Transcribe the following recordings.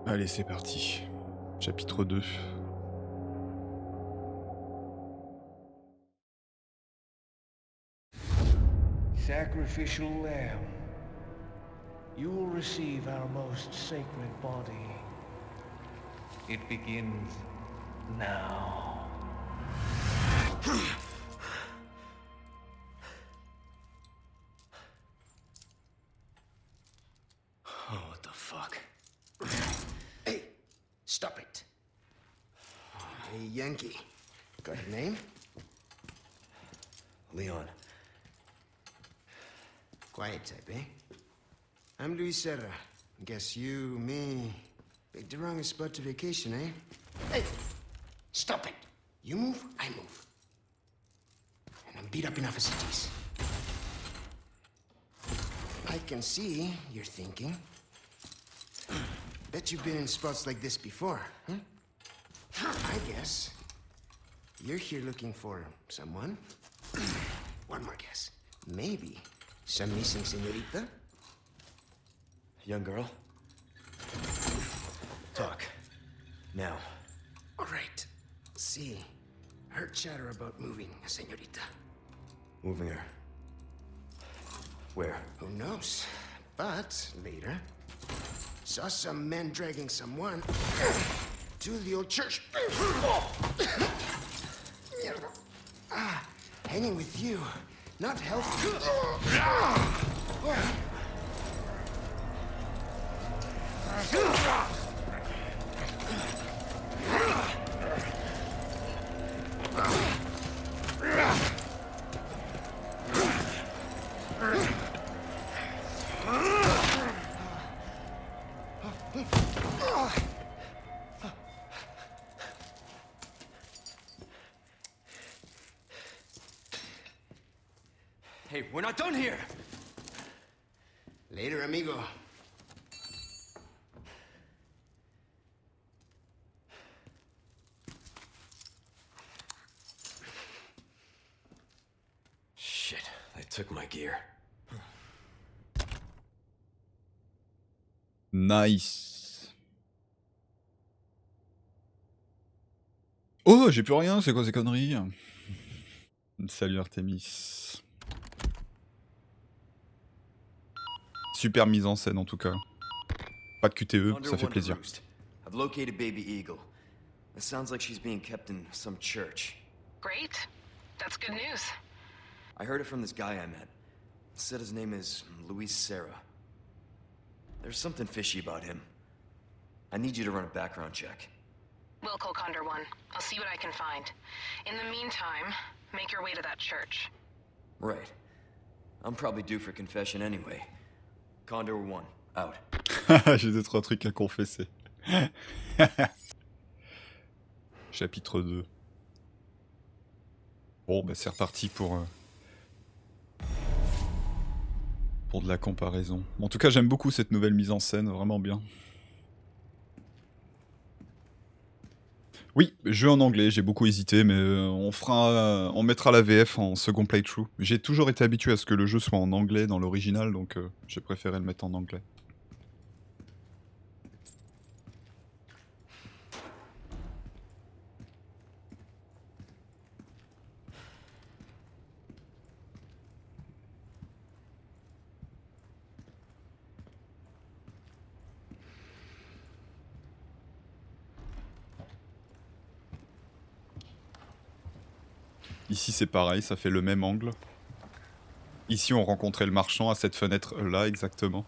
Allez, c'est parti. Chapitre 2. Sacrificial lamb, you will receive our most sacred body. It begins now. Oh, what the fuck? Hey, stop it. Hey, Yankee. Got a name? Leon. Quiet type, eh? I'm Luis Serra. Guess you, me, picked the wrong spot to vacation, eh? Hey, stop it. You move, I move. And I'm beat up enough as it is. I can see you're thinking. Bet you've been in spots like this before, huh? I guess you're here looking for someone. One more guess. Maybe some missing señorita? Young girl? Talk. Now. All right. See, heard chatter about moving a señorita. Moving her. Where? Who knows? But later, saw some men dragging someone to the old church. Hanging with you, not healthy. Hey, we're not done here! Later, amigo. Shit, they took my gear. Nice. Oh, j'ai plus rien, c'est quoi ces conneries? Salut Artemis. Super mise en scène en tout cas. Pas de QTE, ça fait plaisir. I've located Baby Eagle. It sounds like she's being kept in some church. Great. That's good news. I heard it from this guy I met. Said his name is Luis Serra. There's something fishy about him. I need you to run a background check. We'll call Condor 1. I'll see what I can find. In the meantime, make your way to that church. Right. I'm probably due for confession anyway. Condor 1, out. J'ai deux trois trucs à confesser. Chapitre 2. Bon, bah c'est reparti pour de la comparaison. En tout cas, j'aime beaucoup cette nouvelle mise en scène, vraiment bien. Oui, jeu en anglais, j'ai beaucoup hésité, mais on mettra la VF en second playthrough. J'ai toujours été habitué à ce que le jeu soit en anglais dans l'original, donc j'ai préféré le mettre en anglais. Ici c'est pareil, ça fait le même angle. Ici on rencontrait le marchand à cette fenêtre là exactement.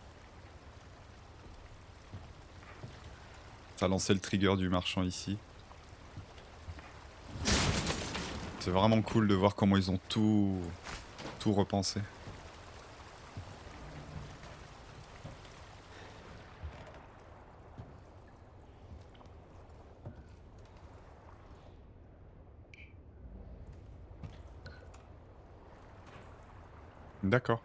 Ça lançait le trigger du marchand ici. C'est vraiment cool de voir comment ils ont tout repensé. D'accord.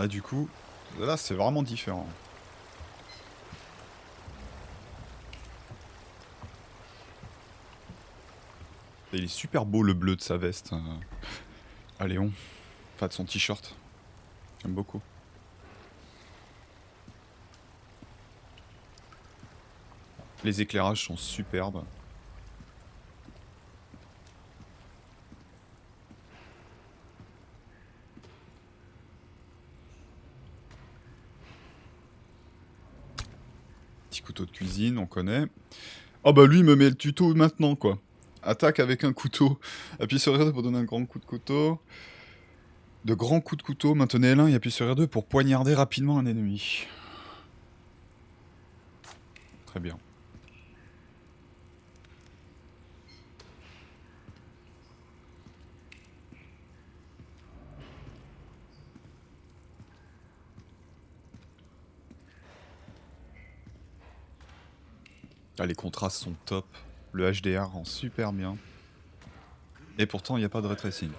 là du coup, là c'est vraiment différent. Et il est super beau le bleu de sa veste. À Léon. Enfin de son t-shirt. J'aime beaucoup. Les éclairages sont superbes. Petit couteau de cuisine, on connaît. Oh bah lui il me met le tuto maintenant quoi. Attaque avec un couteau. Appuie sur R2 pour donner un grand coup de couteau. De grands coups de couteau, maintenez L1 et appuyez sur R2 pour poignarder rapidement un ennemi. Très bien. Ah, les contrastes sont top. Le HDR rend super bien. Et pourtant, il n'y a pas de ray tracing.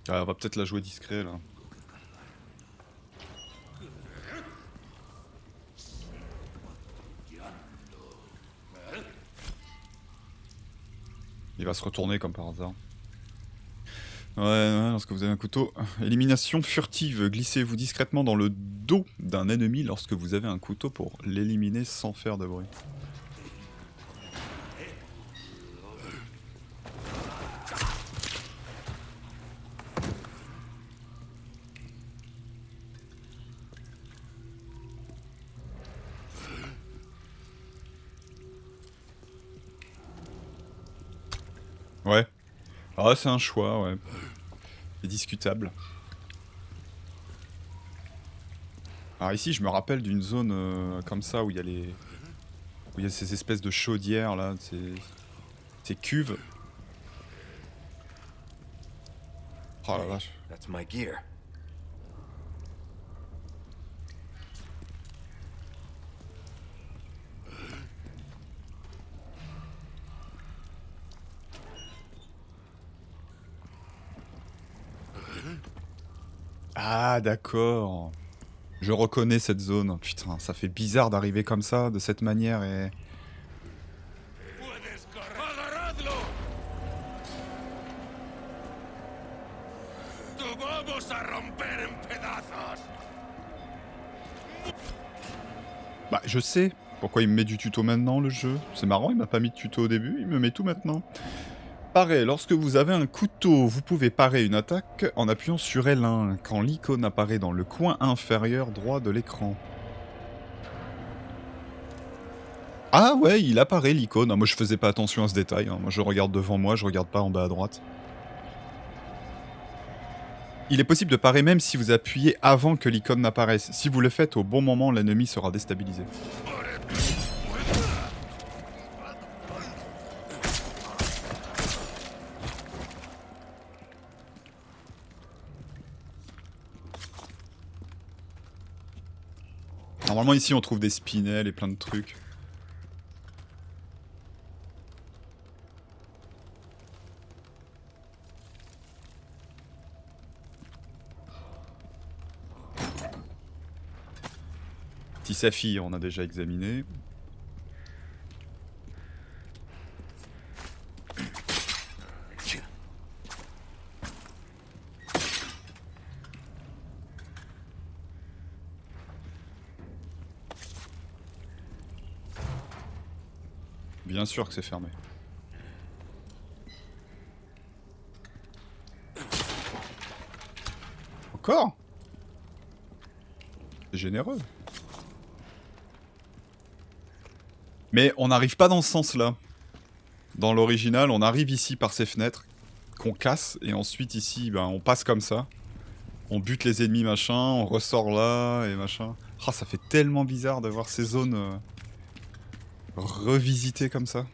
Ah, on va peut-être la jouer discret là. Il va se retourner comme par hasard. Ouais, lorsque vous avez un couteau. Élimination furtive. Glissez-vous discrètement dans le dos d'un ennemi lorsque vous avez un couteau pour l'éliminer sans faire de bruit. Ouais. Ah, c'est un choix, ouais. C'est discutable. Alors ici, je me rappelle d'une zone comme ça où il y a les... où il y a ces espèces de chaudières là, ces cuves. Oh la vache. That's my gear. Ah d'accord. Je reconnais cette zone. Putain, ça fait bizarre d'arriver comme ça, de cette manière et... ¡Agarradlo! ¡Te vamos a romper en pedazos! Bah je sais pourquoi il me met du tuto maintenant le jeu. C'est marrant, il m'a pas mis de tuto au début, il me met tout maintenant. Pareil, lorsque vous avez un couteau, vous pouvez parer une attaque en appuyant sur L1 quand l'icône apparaît dans le coin inférieur droit de l'écran. Ah ouais, il apparaît l'icône. Ah, moi je faisais pas attention à ce détail, hein. Moi je regarde devant moi, je regarde pas en bas à droite. Il est possible de parer même si vous appuyez avant que l'icône n'apparaisse. Si vous le faites au bon moment, l'ennemi sera déstabilisé. Normalement ici on trouve des spinels et plein de trucs. Petit saphir on a déjà examiné. Bien sûr que c'est fermé. Encore? C'est généreux. Mais on n'arrive pas dans ce sens-là. Dans l'original, on arrive ici par ces fenêtres qu'on casse et ensuite ici, ben, on passe comme ça. On bute les ennemis, machin, on ressort là et machin. Ah, ça fait tellement bizarre de voir ces zones revisitées comme ça.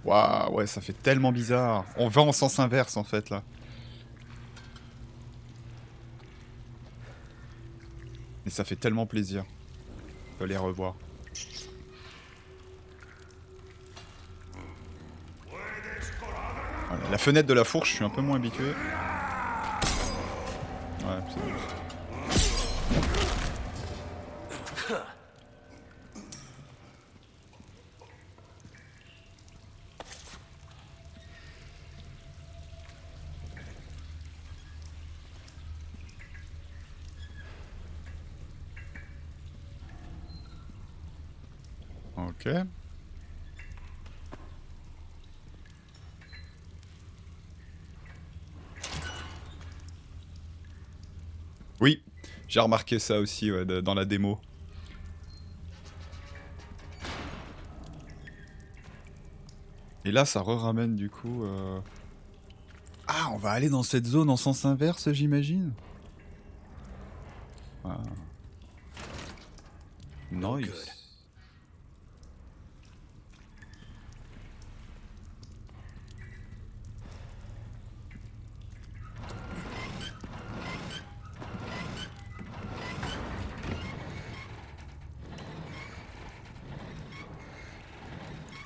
Waouh, ouais, ça fait tellement bizarre. On va en sens inverse en fait là. Et ça fait tellement plaisir de les revoir. Voilà, la fenêtre de la fourche, je suis un peu moins habitué. Ouais, c'est bon. Ok. Oui, j'ai remarqué ça aussi ouais, dans la démo. Et là, ça re-ramène du coup... Ah, on va aller dans cette zone en sens inverse, j'imagine. Ah. Nice.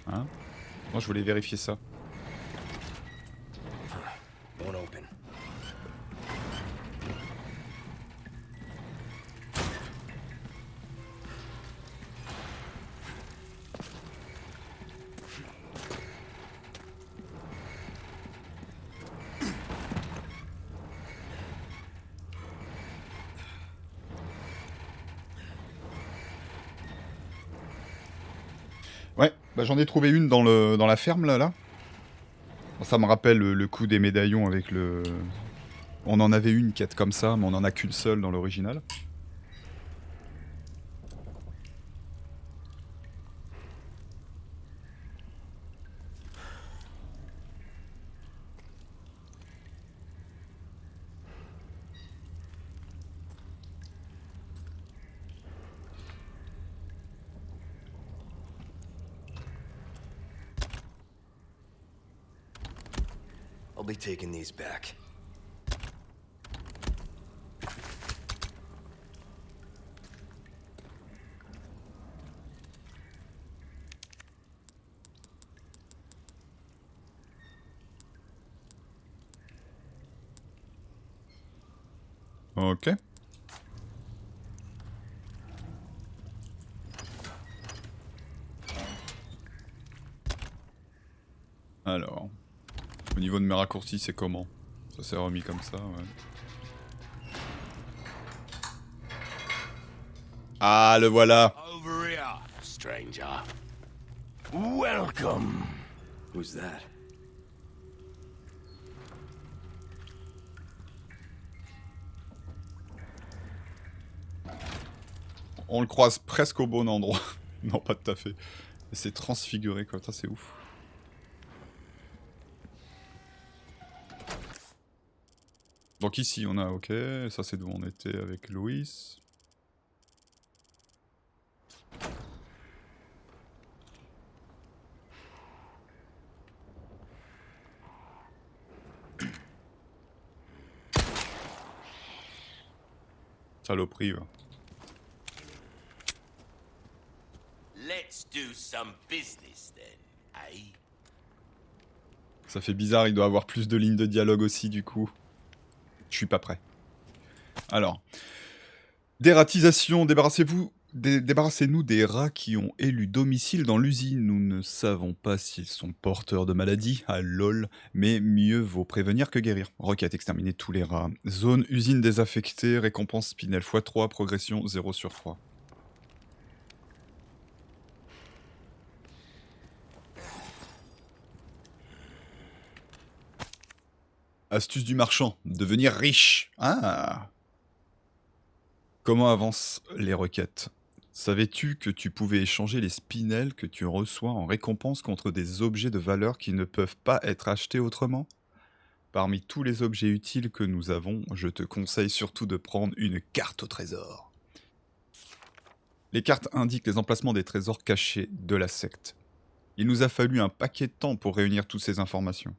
Hein? Moi, je voulais vérifier ça. Won't open. Ouais, bah j'en ai trouvé une dans la ferme là. Bon, ça me rappelle le coup des médaillons avec le... On en avait une quête comme ça, mais on en a qu'une seule dans l'original. I'll be taking these back. Ok. Alors... Au niveau de mes raccourcis, c'est comment? Ça s'est remis comme ça, ouais. Ah, le voilà! Over here, stranger. Welcome. Who's that? On le croise presque au bon endroit. Non, pas tout à fait. C'est transfiguré, quoi. Ça, c'est ouf. Donc ici, on a OK. Ça, c'est d'où on était avec Louis. Saloperie, va. Let's do some business then, eh? Ça fait bizarre, il doit avoir plus de lignes de dialogue aussi, du coup. Je suis pas prêt. Alors. Dératisation, débarrassez-nous des rats qui ont élu domicile dans l'usine. Nous ne savons pas s'ils sont porteurs de maladies, ah lol, mais mieux vaut prévenir que guérir. Requête, exterminer tous les rats. Zone usine désaffectée, récompense Spinel x3, progression 0/3. Astuce du marchand, devenir riche. Ah. Comment avancent les requêtes? Savais-tu que tu pouvais échanger les spinels que tu reçois en récompense contre des objets de valeur qui ne peuvent pas être achetés autrement? Parmi tous les objets utiles que nous avons, je te conseille surtout de prendre une carte au trésor. Les cartes indiquent les emplacements des trésors cachés de la secte. Il nous a fallu un paquet de temps pour réunir toutes ces informations.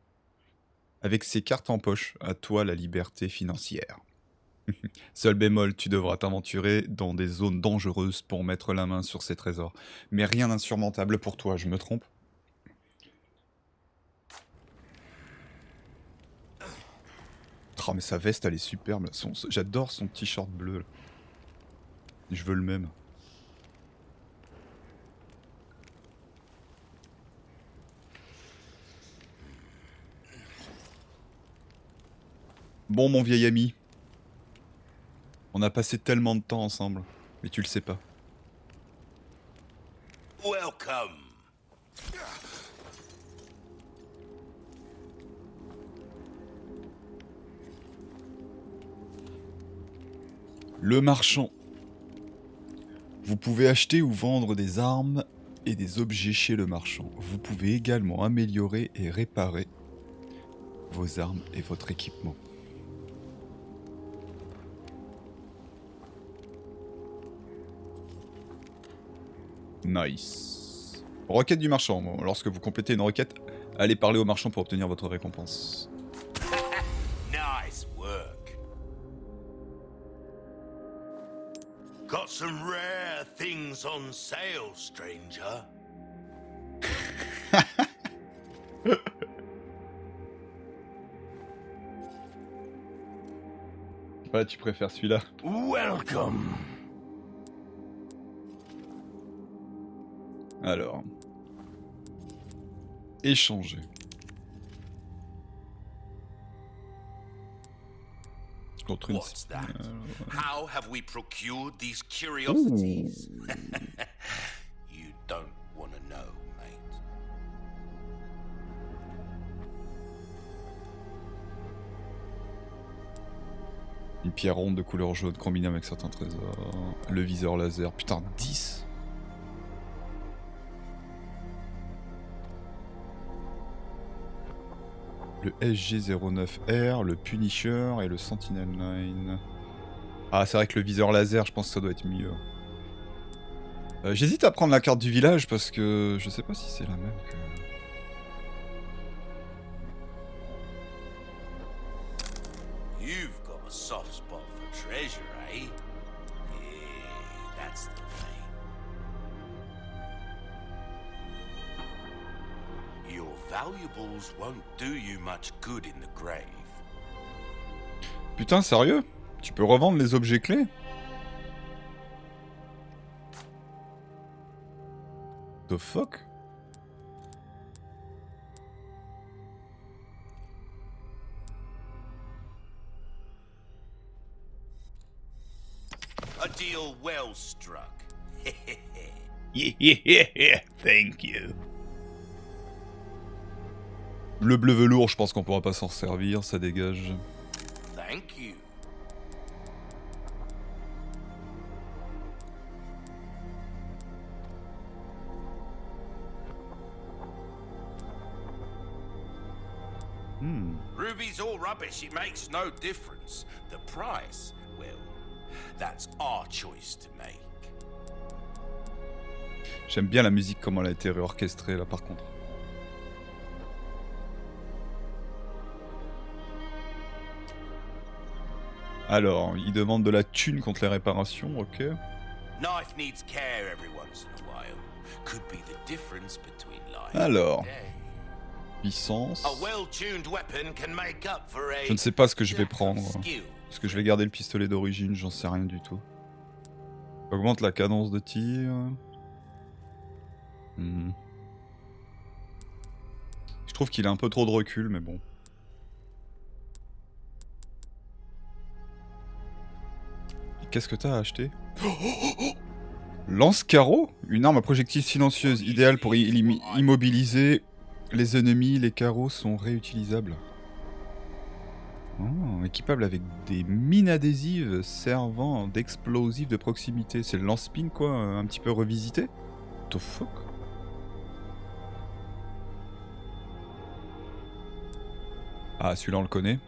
Avec ces cartes en poche, à toi la liberté financière. Seul bémol, tu devras t'aventurer dans des zones dangereuses pour mettre la main sur ces trésors. Mais rien d'insurmontable pour toi, je me trompe? Oh mais sa veste elle est superbe, j'adore son t-shirt bleu. Là. Je veux le même. Bon mon vieil ami. On a passé tellement de temps ensemble, mais tu le sais pas. Welcome. Le marchand. Vous pouvez acheter ou vendre des armes et des objets chez le marchand. Vous pouvez également améliorer et réparer vos armes et votre équipement. Nice. Requête du marchand. Lorsque vous complétez une requête, allez parler au marchand pour obtenir votre récompense. Nice work. Got some rare things on sale, stranger. Ouais, tu préfères celui-là. Welcome. Alors. Échanger. Contre une... What's that? How have we procured these curiosities? You don't want to know, mate. Une pierre ronde de couleur jaune combinée avec certains trésors. Le viseur laser. Putain, 10. Le SG-09R, le Punisher et le Sentinel-9. Ah, c'est vrai que le viseur laser, je pense que ça doit être mieux. J'hésite à prendre la carte du village parce que je sais pas si c'est la même que... You've got a soft spot for treasure, eh? Yeah, that's the thing. Your valuables won't do you much good in the grave. Putain, sérieux? Tu peux revendre les objets clés? The fuck? A deal well struck. Yeah, thank you. Le bleu velours, je pense qu'on pourra pas s'en servir, ça dégage. Thank you. Ruby's all rubbish, it makes no difference. The price, well, that's our choice to make. J'aime bien la musique, comment elle a été réorchestrée là par contre. Alors, il demande de la thune contre les réparations, ok. Knife needs care every once in a while. Could be the difference between life Alors. and death. Puissance. A well-tuned weapon can make up for a Je ne sais pas ce que je vais lack of prendre. skill. Est-ce que je vais garder le pistolet d'origine? J'en sais rien du tout. Augmente la cadence de tir. Je trouve qu'il a un peu trop de recul, mais bon. Qu'est-ce que t'as à acheter? Lance-carreau? Une arme à projectile silencieuse, idéale pour immobiliser les ennemis. Les carreaux sont réutilisables. Oh, équipable avec des mines adhésives servant d'explosifs de proximité. C'est le lance-spin quoi, un petit peu revisité? What the fuck? Ah, celui-là on le connaît.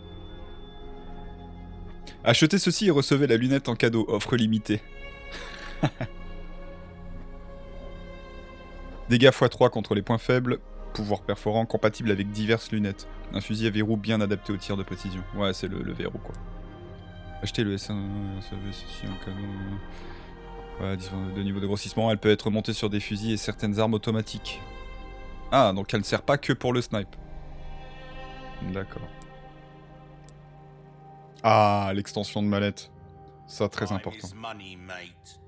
Achetez ceci et recevez la lunette en cadeau, offre limitée. Dégâts x3 contre les points faibles. Pouvoir perforant compatible avec diverses lunettes. Un fusil à verrou bien adapté au tir de précision. Ouais, c'est le verrou quoi. Acheter le S1, ceci un canon. Ouais, de niveau de grossissement, elle peut être montée sur des fusils et certaines armes automatiques. Ah, donc elle ne sert pas que pour le snipe. D'accord. Ah, l'extension de mallette. Ça, très Time important. is money, mate.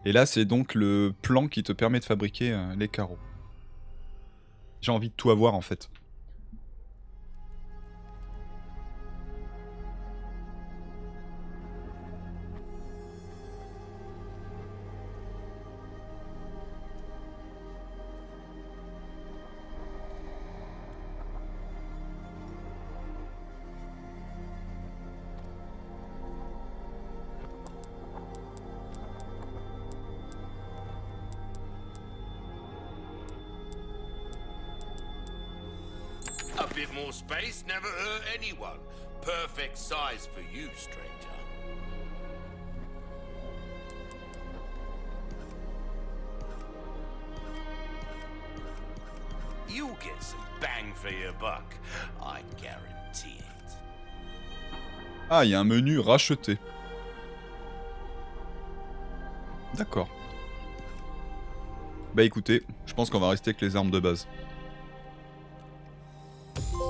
Et là, c'est donc le plan qui te permet de fabriquer les carreaux. J'ai envie de tout avoir en fait. A bit more space never hurt anyone. Perfect size for you, stranger. You'll get some bang for your buck. I guarantee it. Ah, il y a un menu racheté. D'accord. Bah écoutez, je pense qu'on va rester avec les armes de base.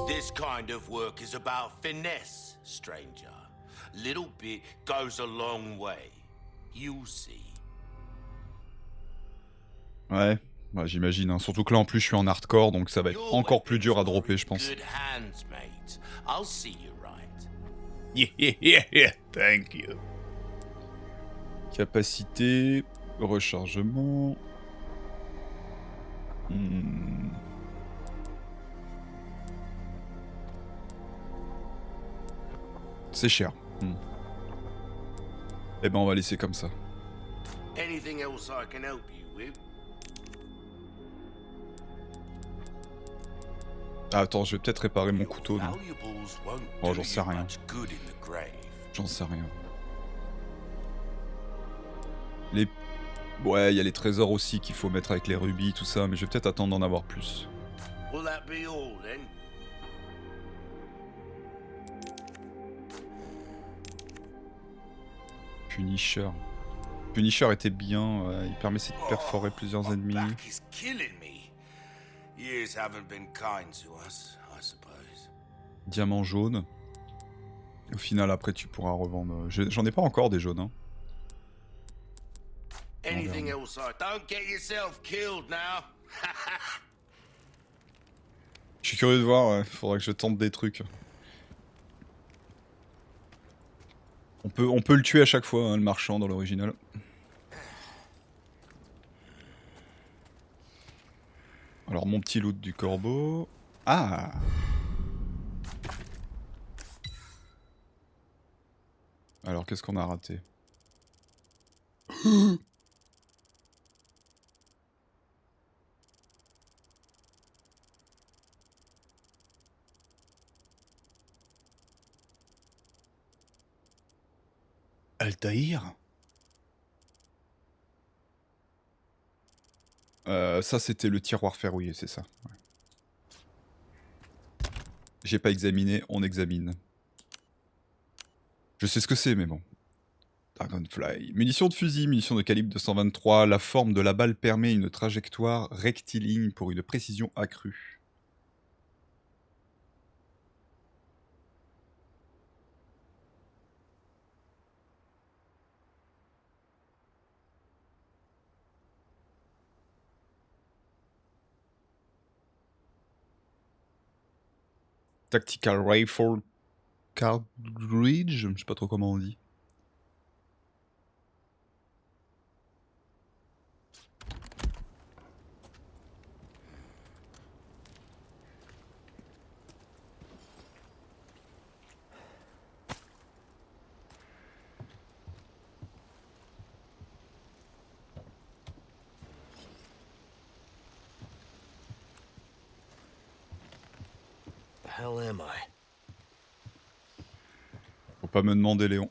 This kind of work is about finesse, stranger. Little bit goes a long way. You'll see. Ouais, bah, j'imagine. Hein. Surtout que là en plus je suis en hardcore, donc ça va être encore plus dur à dropper, je pense. Good hands, mate. I'll see you right. Yeah, thank you. Capacité, rechargement. C'est cher. Eh ben on va laisser comme ça. Anything else I can help you with? Ah, attends, je vais peut-être réparer mon couteau. Non, Valuables won't Oh, do j'en sais you rien. much good in the grave. j'en sais rien. Les... Ouais, il y a les trésors aussi qu'il faut mettre avec les rubis, tout ça, mais je vais peut-être attendre d'en avoir plus. Will that be all then? Punisher. Punisher était bien, il permettait de perforer plusieurs My ennemis. back is killing me. Years haven't been kind to us, I suppose. Diamant jaune. Au final, après, tu pourras revendre. J'en ai pas encore des jaunes. Hein. Anything else don't get yourself killed now. Je suis curieux de voir, faudra que je tente des trucs. On peut le tuer à chaque fois, hein, le marchand dans l'original. Alors mon petit loot du corbeau. Ah! Alors qu'est-ce qu'on a raté? Altaïr? Ça c'était le tiroir verrouillé, c'est ça. Ouais. J'ai pas examiné, on examine. Je sais ce que c'est, mais bon. Dragonfly. Munitions de fusil, munitions de calibre 223. La forme de la balle permet une trajectoire rectiligne pour une précision accrue. Tactical Rifle Cartridge, je sais pas trop comment on dit. The hell am I? Faut pas me demander, Léon.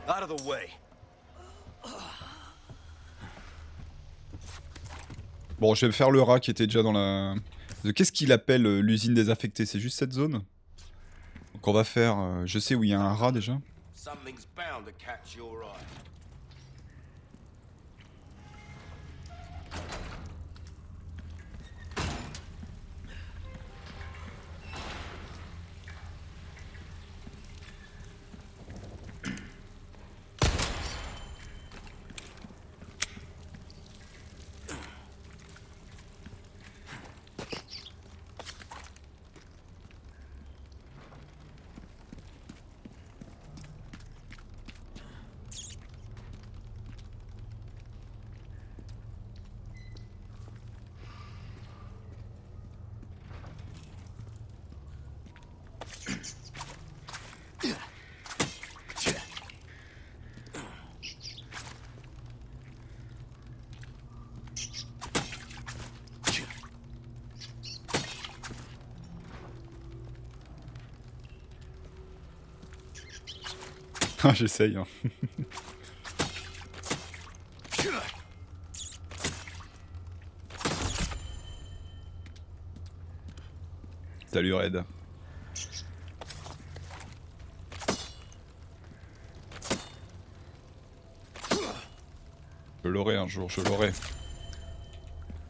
Out of the way. Bon, je vais faire le rat qui était déjà dans la... Qu'est-ce qu'il appelle l'usine désaffectée? C'est juste cette zone? Donc on va faire... je sais où il y a un rat déjà. Something's bound to catch your eye. Ah, j'essaye. Hein. Salut Red. Je l'aurai un jour, je l'aurai.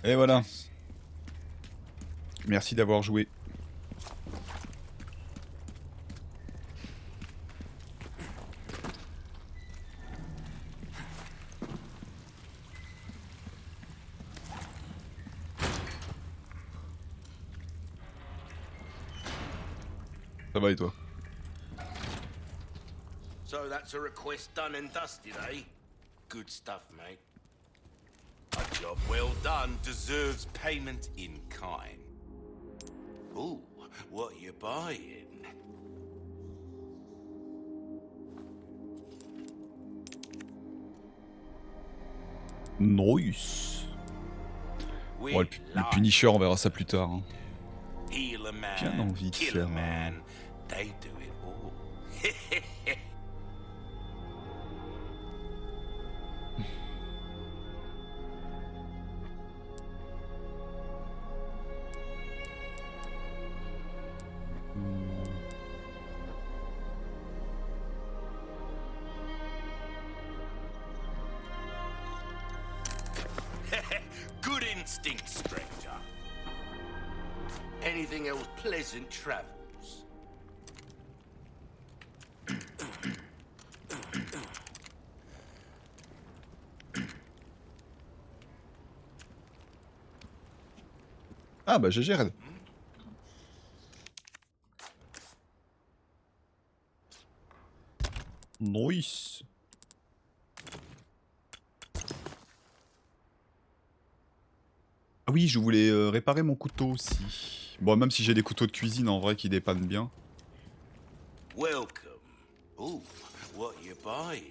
Et voilà. Merci d'avoir joué. Ça va et toi? So that's a request done and dusted, eh? Good stuff, mate. A job well done deserves payment in kind. Ooh, what you buying? Nice. We Bon, le Punisher, on verra ça plus tard. Hein. Heal a man, Bien envie de kill a faire man, they do it all. Good instinct, stranger. Anything else pleasant travels. Ah bah GG Red. Nice. Ah oui, je voulais réparer mon couteau aussi. Bon, même si j'ai des couteaux de cuisine en vrai qui dépannent bien. Welcome. Ooh, what you buying?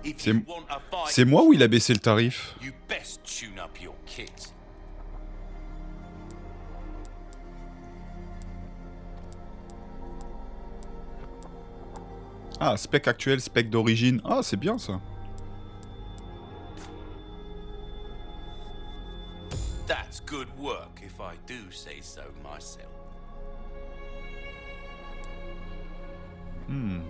If C'est you want a fight, c'est moi ou il a baissé le tarif? you best tune up your kit. Ah, spec actuel, spec d'origine. Ah, c'est bien ça. That's good work, if I do say so myself. Hmm.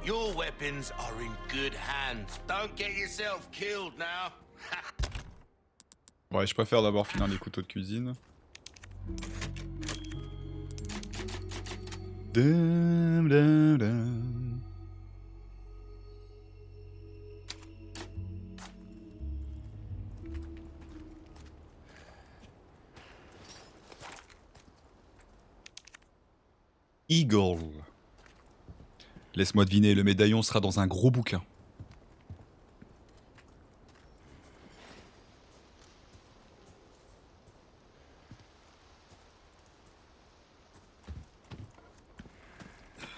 Your weapons are in good hands. Don't get yourself killed now. Ouais, je préfère d'abord finir les couteaux de cuisine. Dum, dum, dum. Eagle. Laisse-moi deviner, le médaillon sera dans un gros bouquin.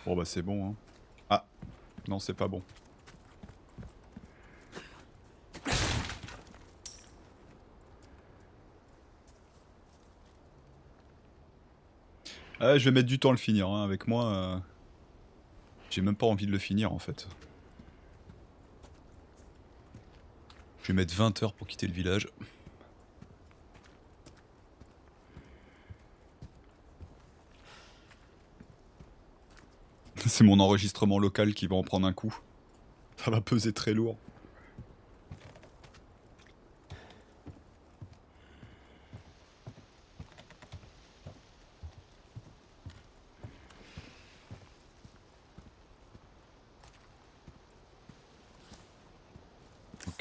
Bon bah c'est bon hein. Ah, non c'est pas bon. Ah, je vais mettre du temps à le finir, hein. Avec moi. J'ai même pas envie de le finir en fait. Je vais mettre 20 heures pour quitter le village. C'est mon enregistrement local qui va en prendre un coup. Ça va peser très lourd.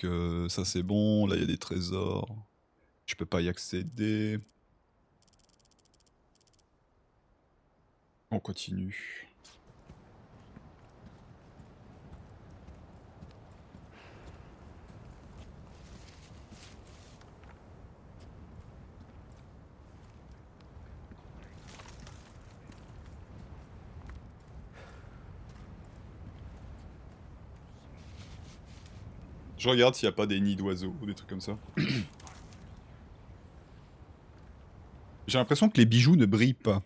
Donc ça c'est bon, là il y a des trésors. Je peux pas y accéder. On continue. Je regarde s'il n'y a pas des nids d'oiseaux ou des trucs comme ça. J'ai l'impression que les bijoux ne brillent pas.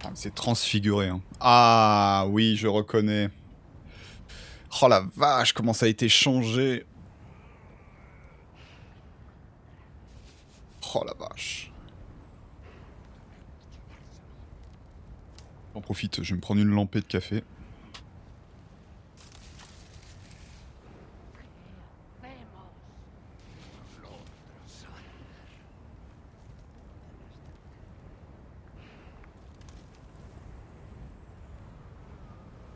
Ah, mais c'est transfiguré. Hein. Ah oui, je reconnais. Oh la vache, comment ça a été changé. Oh la vache. J'en profite, je vais me prendre une lampée de café.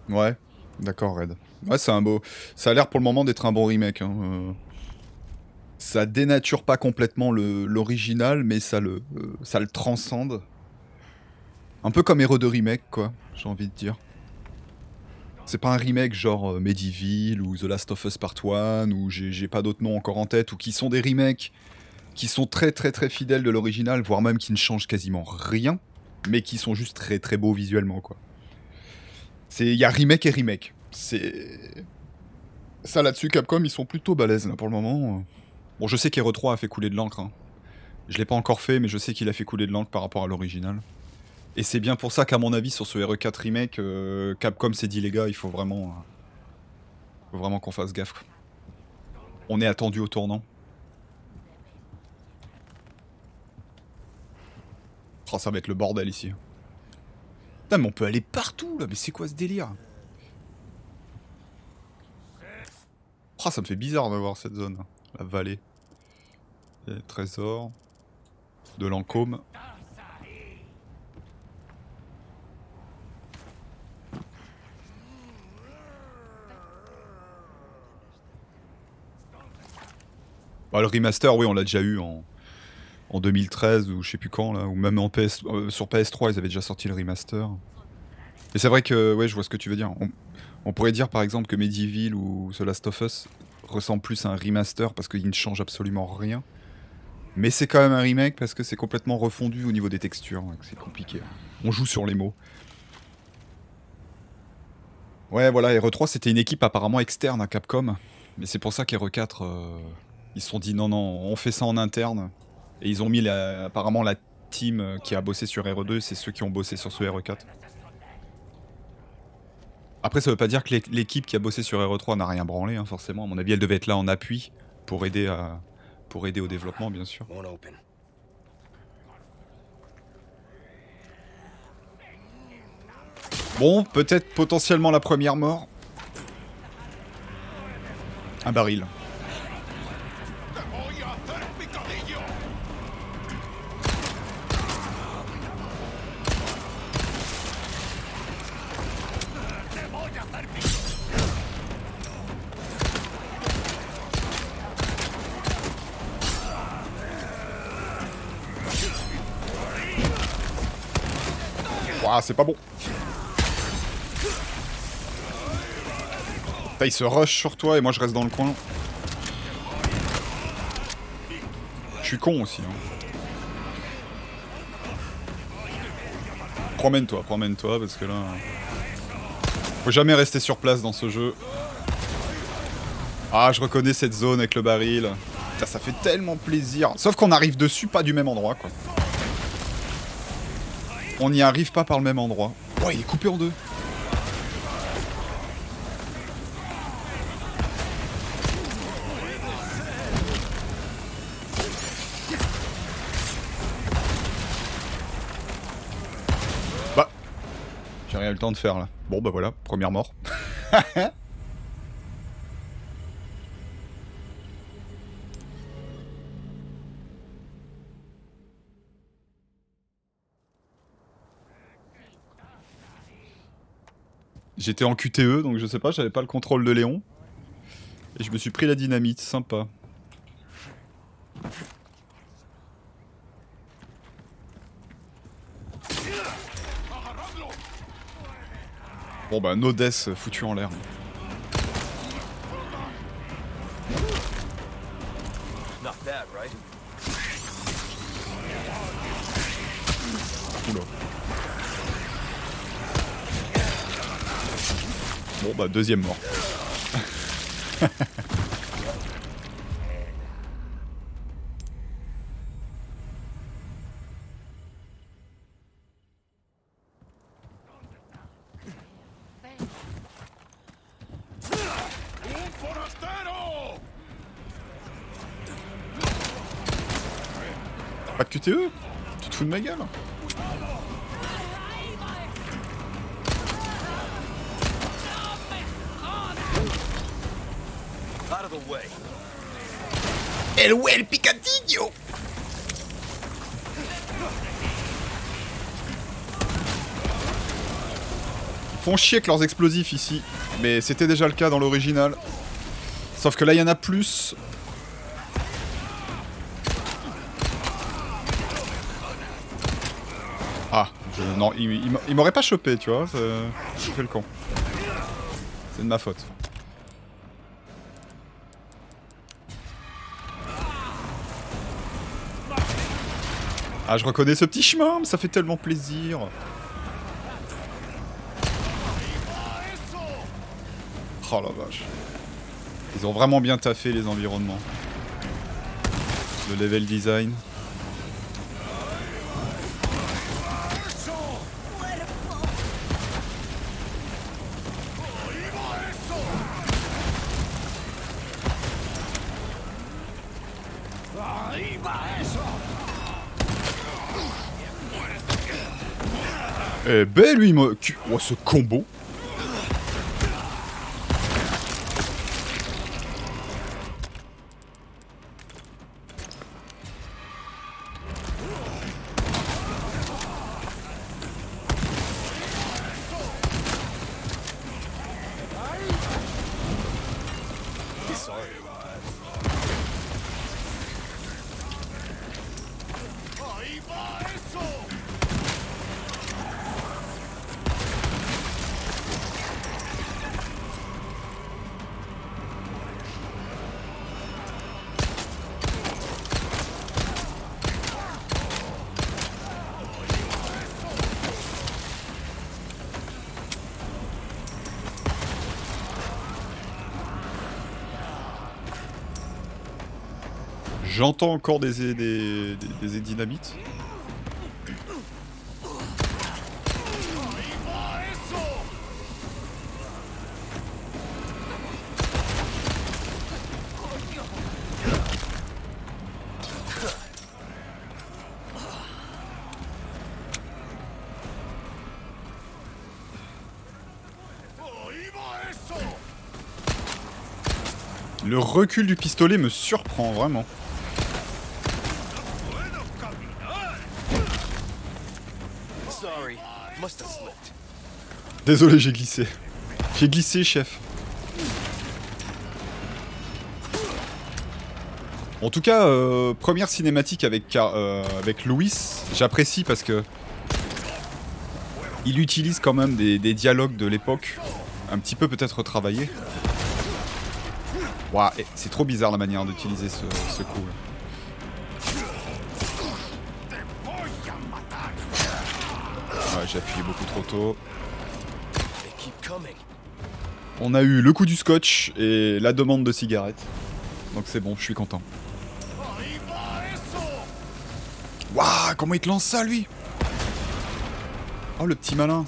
Ouais, d'accord Red. Ouais, c'est un beau... Ça a l'air pour le moment d'être un bon remake. Hein. Ça dénature pas complètement l'original, mais ça le transcende. Un peu comme Hero 2 Remake, quoi, j'ai envie de dire. C'est pas un remake genre Medieval ou The Last of Us Part 1, ou j'ai pas d'autres noms encore en tête, ou qui sont des remakes qui sont très très très fidèles de l'original, voire même qui ne changent quasiment rien, mais qui sont juste très très beaux visuellement, quoi. Il y a remake et remake. C'est... Ça là-dessus, Capcom, ils sont plutôt balèzes là pour le moment. Bon, je sais qu'Hero 3 a fait couler de l'encre. Hein. Je l'ai pas encore fait, mais je sais qu'il a fait couler de l'encre par rapport à l'original. Et c'est bien pour ça qu'à mon avis, sur ce RE4 remake, Capcom s'est dit les gars, il faut vraiment qu'on fasse gaffe. Quoi. On est attendu au tournant. Oh, ça va être le bordel ici. Putain, mais on peut aller partout là, mais c'est quoi ce délire? Oh, ça me fait bizarre de voir cette zone. La vallée. Les trésors. De l'encôme. Bah, le remaster, oui, on l'a déjà eu en 2013 ou je sais plus quand, là, ou même en sur PS3, ils avaient déjà sorti le remaster. Et c'est vrai que, ouais, je vois ce que tu veux dire. On pourrait dire par exemple que Medieval ou The Last of Us ressemble plus à un remaster parce qu'il ne change absolument rien. Mais c'est quand même un remake parce que c'est complètement refondu au niveau des textures, c'est compliqué. On joue sur les mots. Ouais, voilà, RE3 c'était une équipe apparemment externe à Capcom. Mais c'est pour ça qu'RE4, ils se sont dit non, on fait ça en interne. Et ils ont mis apparemment la team qui a bossé sur RE2, c'est ceux qui ont bossé sur ce RE4. Après, ça veut pas dire que l'équipe qui a bossé sur RE3 n'a rien branlé, hein, forcément. À mon avis, elle devait être là en appui pour aider au développement, bien sûr. Bon, peut-être potentiellement la première mort. Un baril. Ouah, c'est pas bon. Putain, il se rush sur toi et moi je reste dans le coin. Je suis con aussi. Hein. Promène-toi, parce que là... Faut jamais rester sur place dans ce jeu. Ah, je reconnais cette zone avec le baril. Putain, ça fait tellement plaisir. Sauf qu'on arrive dessus pas du même endroit, quoi. On n'y arrive pas par le même endroit. Oh, il est coupé en deux. Bah, j'ai rien eu le temps de faire là. Bon bah voilà, première mort. J'étais en QTE, donc je sais pas, j'avais pas le contrôle de Léon. Et je me suis pris la dynamite, sympa. Bon bah, no death foutu en l'air. Not bad, right? Oula. Bon bah, deuxième mort. Pas de QTE? Tu te fous de ma gueule? Out of the way. El picadillo! Ils font chier avec leurs explosifs ici, mais c'était déjà le cas dans l'original. Sauf que là, il y en a plus. Ah, non, il m'aurait pas chopé, tu vois, j'ai fait le con. C'est de ma faute. Ah, je reconnais ce petit chemin, mais ça fait tellement plaisir. Oh la vache. Ils ont vraiment bien taffé les environnements. Le level design. Eh ben lui, oh, ce combo. J'entends encore des dynamites. Le recul du pistolet me surprend vraiment. Désolé, j'ai glissé. J'ai glissé, chef. En tout cas, première cinématique avec Louis, j'apprécie parce que il utilise quand même des dialogues de l'époque, un petit peu peut-être retravaillés. Ouah, c'est trop bizarre la manière d'utiliser ce coup. Ouais, j'ai appuyé beaucoup trop tôt. They keep coming. On a eu le coup du scotch et la demande de cigarette. Donc c'est bon, je suis content. Waouh, comment il te lance ça, lui? Oh, le petit malin.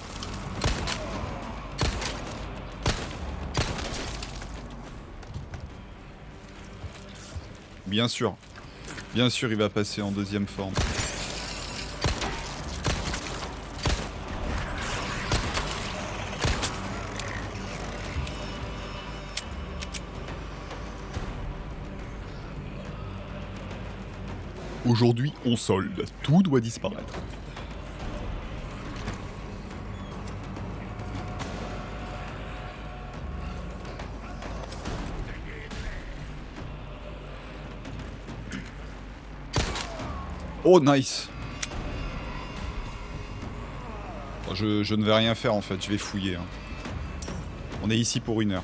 Bien sûr. Bien sûr, il va passer en deuxième forme. Aujourd'hui, on solde. Tout doit disparaître. Oh, nice. Bon, je ne vais rien faire en fait, je vais fouiller. Hein. On est ici pour 1 heure.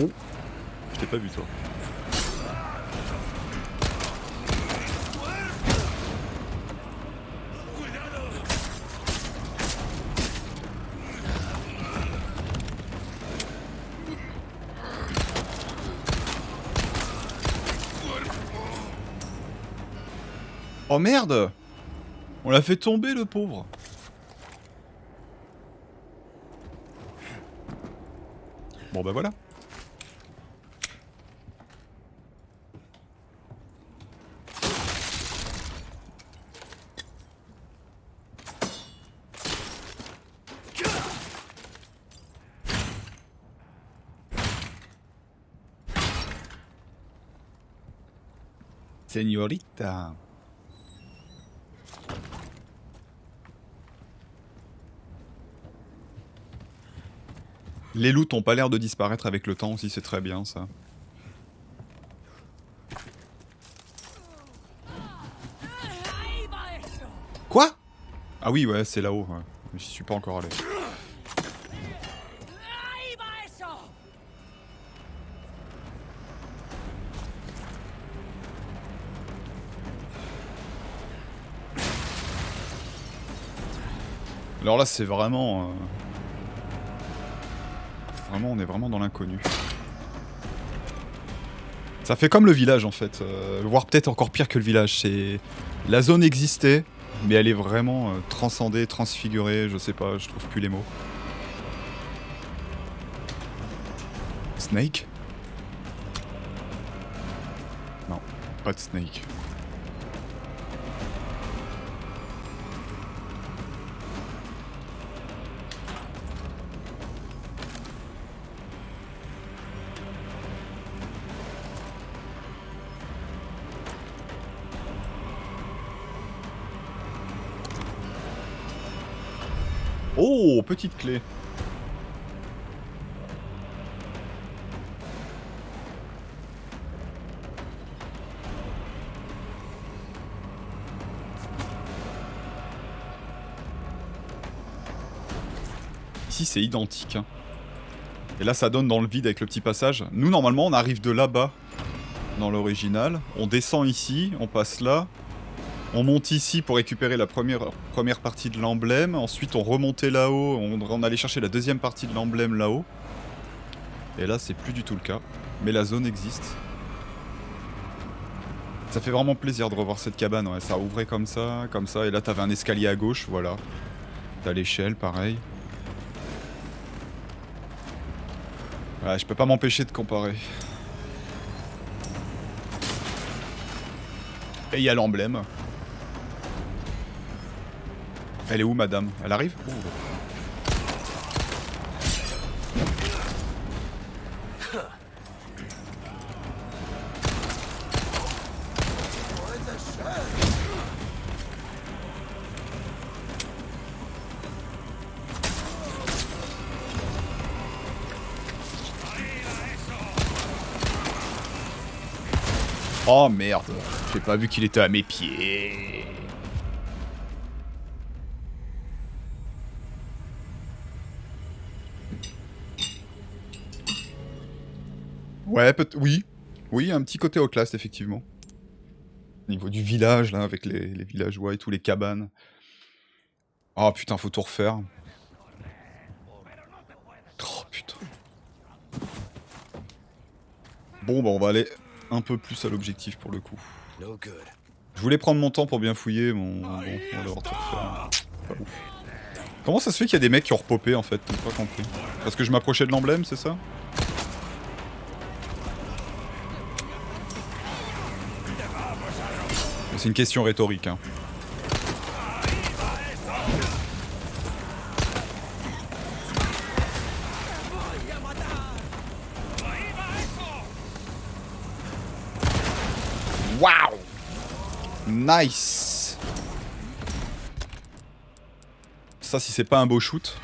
Oh, je t'ai pas vu toi. Oh merde! On l'a fait tomber le pauvre. Bon bah voilà. Señorita. Les loots ont pas l'air de disparaître avec le temps aussi, c'est très bien ça. Quoi? Ah oui, ouais, c'est là-haut. Ouais. J'y suis pas encore allé. Alors là, c'est vraiment... Vraiment, on est vraiment dans l'inconnu. Ça fait comme le village en fait, voire peut-être encore pire que le village. C'est la zone existait, mais elle est vraiment transcendée, transfigurée. Je sais pas, je trouve plus les mots. Snake? Non, pas de Snake. Oh, petite clé. Ici, c'est identique. Hein. Et là, ça donne dans le vide avec le petit passage. Nous, normalement, on arrive de là-bas, dans l'original. On descend ici, on passe là. On monte ici pour récupérer la première partie de l'emblème. Ensuite, on remontait là-haut. On allait chercher la deuxième partie de l'emblème là-haut. Et là, c'est plus du tout le cas. Mais la zone existe. Ça fait vraiment plaisir de revoir cette cabane. Ouais. Ça ouvrait comme ça. Et là, t'avais un escalier à gauche. Voilà. T'as l'échelle, pareil. Ouais, je peux pas m'empêcher de comparer. Et il y a l'emblème. Elle est où, madame? Elle arrive? Oh. Oh merde, j'ai pas vu qu'il était à mes pieds. Ouais, oui. Oui, un petit côté Outlast, effectivement. Au niveau du village, là, avec les villageois et tous les cabanes. Oh putain, faut tout refaire. Oh putain. Bon, bah on va aller un peu plus à l'objectif pour le coup. No good. Je voulais prendre mon temps pour bien fouiller, mais bon, on va devoir tout refaire. Pas ouf. Comment ça se fait qu'il y a des mecs qui ont repopé en fait? J'ai pas compris. Parce que je m'approchais de l'emblème, c'est ça? C'est une question rhétorique, hein. Waouh! Nice! Ça, si c'est pas un beau shoot.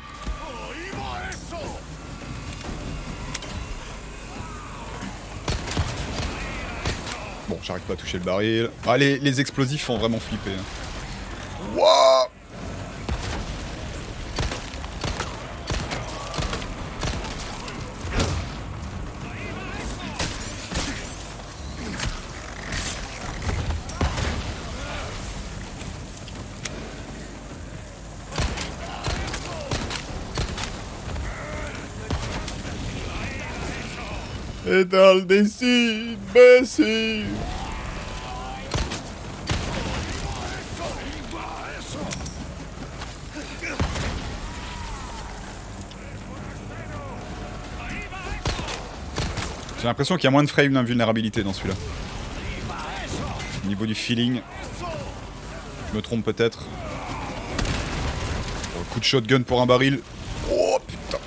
Bon, j'arrive pas à toucher le baril. Ah, les explosifs font vraiment flipper. Hein. Wouah! Étale des cides, imbécile! J'ai l'impression qu'il y a moins de frame d'invulnérabilité dans celui-là. Au niveau du feeling. Je me trompe peut-être. Oh, coup de shotgun pour un baril. Oh putain!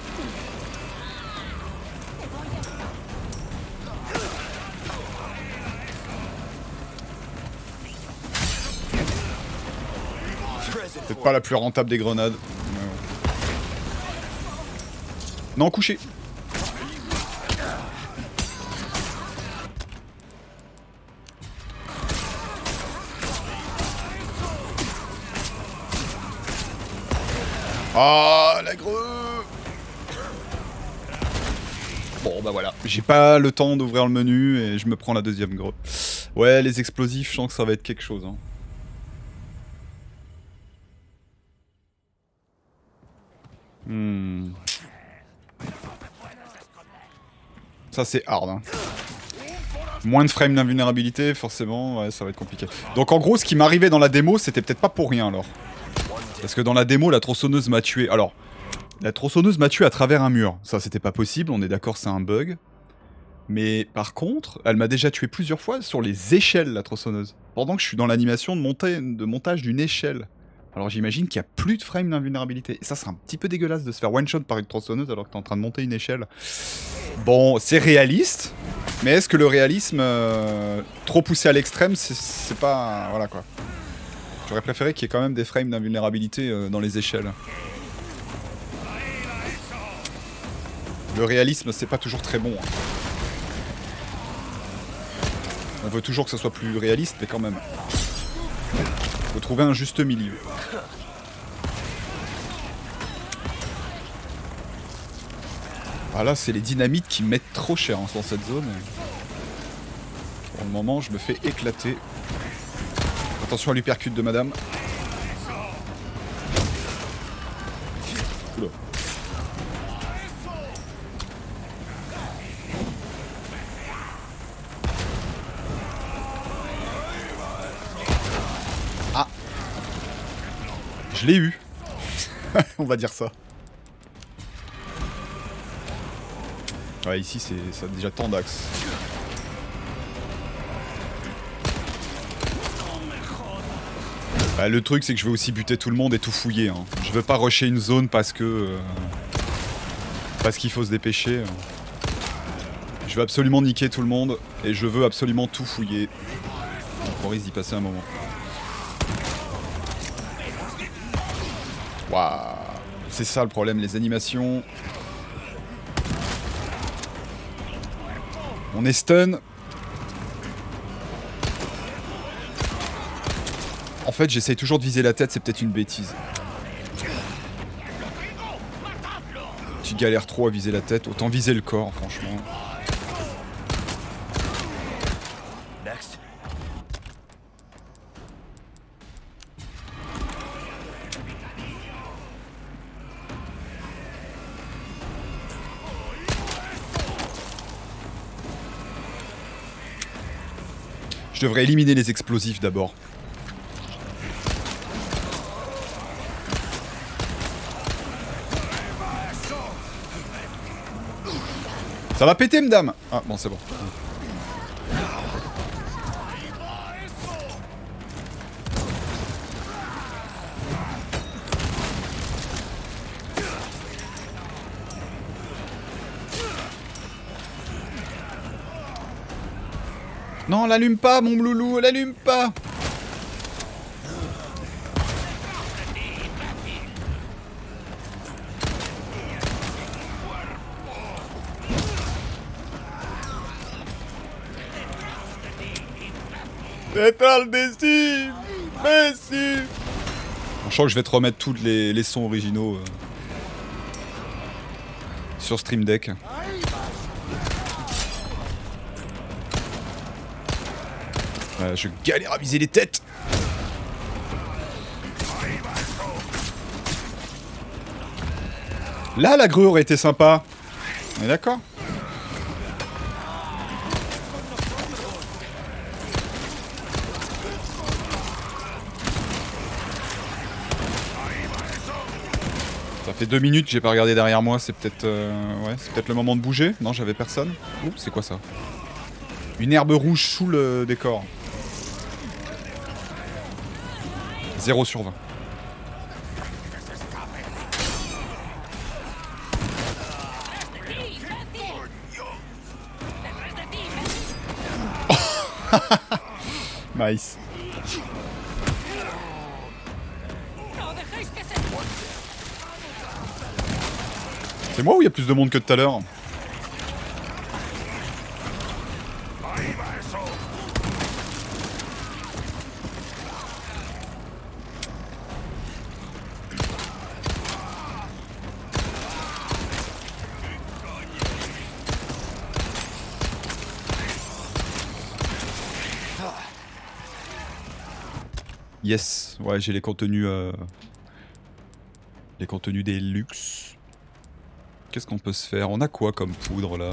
Peut-être pas la plus rentable des grenades. Non, couché. Ah, la greu. Bon, bah voilà. J'ai pas le temps d'ouvrir le menu et je me prends la deuxième greu. Ouais, les explosifs, je sens que ça va être quelque chose. Hein. Ça, c'est hard. Hein. Moins de frames d'invulnérabilité, forcément. Ouais, ça va être compliqué. Donc, en gros, ce qui m'arrivait dans la démo, c'était peut-être pas pour rien, alors. Parce que dans la démo, la tronçonneuse m'a tué. Alors, la tronçonneuse m'a tué à travers un mur. Ça, c'était pas possible, on est d'accord, c'est un bug. Mais par contre, elle m'a déjà tué plusieurs fois sur les échelles, la tronçonneuse. Pendant que je suis dans l'animation de montage d'une échelle. Alors j'imagine qu'il n'y a plus de frame d'invulnérabilité. Et ça, c'est un petit peu dégueulasse de se faire one-shot par une tronçonneuse alors que t'es en train de monter une échelle. Bon, c'est réaliste. Mais est-ce que le réalisme trop poussé à l'extrême, c'est pas... Voilà quoi. J'aurais préféré qu'il y ait quand même des frames d'invulnérabilité dans les échelles. Le réalisme, c'est pas toujours très bon. Hein. On veut toujours que ça soit plus réaliste, mais quand même. Faut trouver un juste milieu. Ah là, c'est les dynamites qui mettent trop cher hein, dans cette zone. Pour le moment, je me fais éclater. Attention à l'hypercute de madame. Oula. Ah. Je l'ai eu. On va dire ça. Ouais, ici, ça a déjà tant d'axes. Bah, le truc, c'est que je veux aussi buter tout le monde et tout fouiller. Hein. Je veux pas rusher une zone parce que... parce qu'il faut se dépêcher. Je veux absolument niquer tout le monde et je veux absolument tout fouiller. On risque d'y passer un moment. Waouh. C'est ça le problème, les animations. On est stun. En fait, j'essaye toujours de viser la tête, c'est peut-être une bêtise. Tu galères trop à viser la tête, autant viser le corps, franchement. Je devrais éliminer les explosifs d'abord. Ça va péter, madame. Ah, bon, c'est bon. Non, l'allume pas, mon loulou, l'allume pas. Éteins le décime. Mais si. Je crois que je vais te remettre tous les sons originaux sur Stream Deck. Je galère à viser les têtes. Là, la grue aurait été sympa. On est d'accord? Ça fait 2 minutes que j'ai pas regardé derrière moi, c'est peut-être ouais, c'est peut-être le moment de bouger. Non, j'avais personne. Oups, c'est quoi ça? Une herbe rouge sous le décor. 0 sur 20. Nice. C'est moi ou il y a plus de monde que tout à l'heure? Yes, ouais, j'ai les contenus des luxe. Qu'est-ce qu'on peut se faire? On a quoi comme poudre là?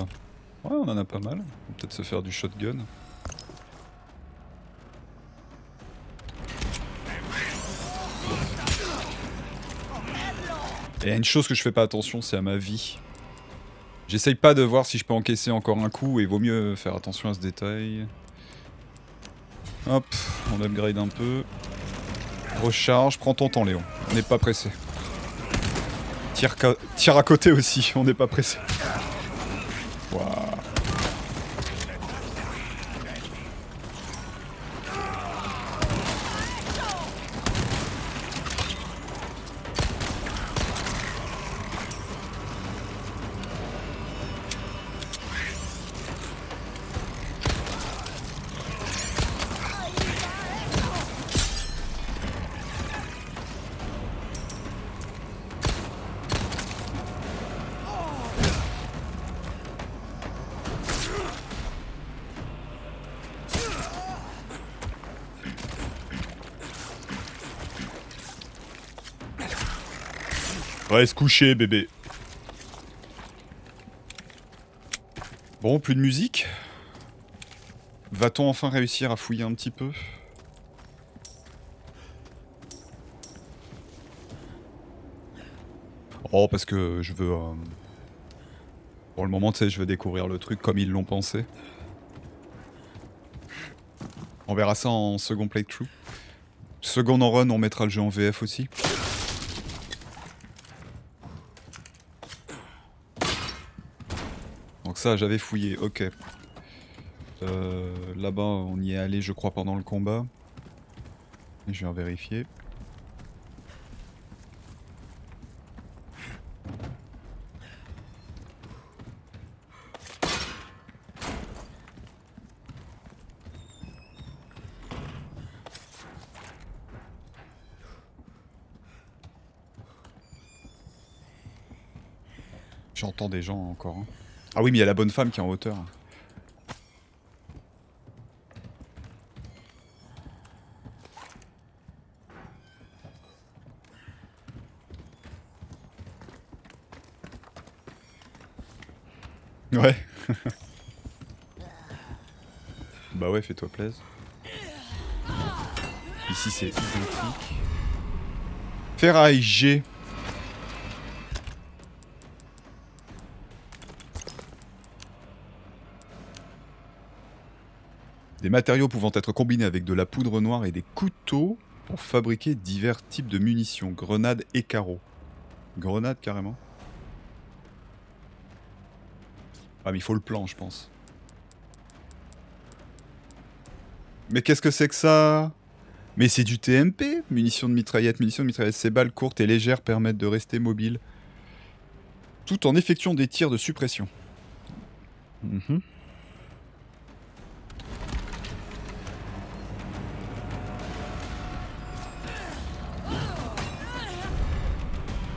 Ouais, on en a pas mal. On va peut-être se faire du shotgun. Et il y a une chose que je fais pas attention, c'est à ma vie. J'essaye pas de voir si je peux encaisser encore un coup et il vaut mieux faire attention à ce détail. Hop, on upgrade un peu. Recharge, prends ton temps Léon, on n'est pas pressé. Tire à côté aussi, on n'est pas pressé. Waouh. Reste couché, bébé. Bon, plus de musique. Va-t-on enfin réussir à fouiller un petit peu? Oh, parce que je veux... Pour le moment, tu sais, je veux découvrir le truc comme ils l'ont pensé. On verra ça en second playthrough. Second en run, on mettra le jeu en VF aussi. Donc ça, j'avais fouillé, ok. Là-bas, on y est allé, je crois, pendant le combat. Et je vais en vérifier. J'entends des gens encore. Hein. Ah oui, mais il y a la bonne femme qui est en hauteur. Ouais. Bah ouais, fais-toi plaisir. Ici c'est identique. Ferraille G. Des matériaux pouvant être combinés avec de la poudre noire et des couteaux pour fabriquer divers types de munitions, grenades et carreaux. Grenades carrément. Ah mais il faut le plan je pense. Mais qu'est-ce que c'est que ça? Mais c'est du TMP. Munitions de mitraillette. Ces balles courtes et légères permettent de rester mobile tout en effectuant des tirs de suppression. Mhm.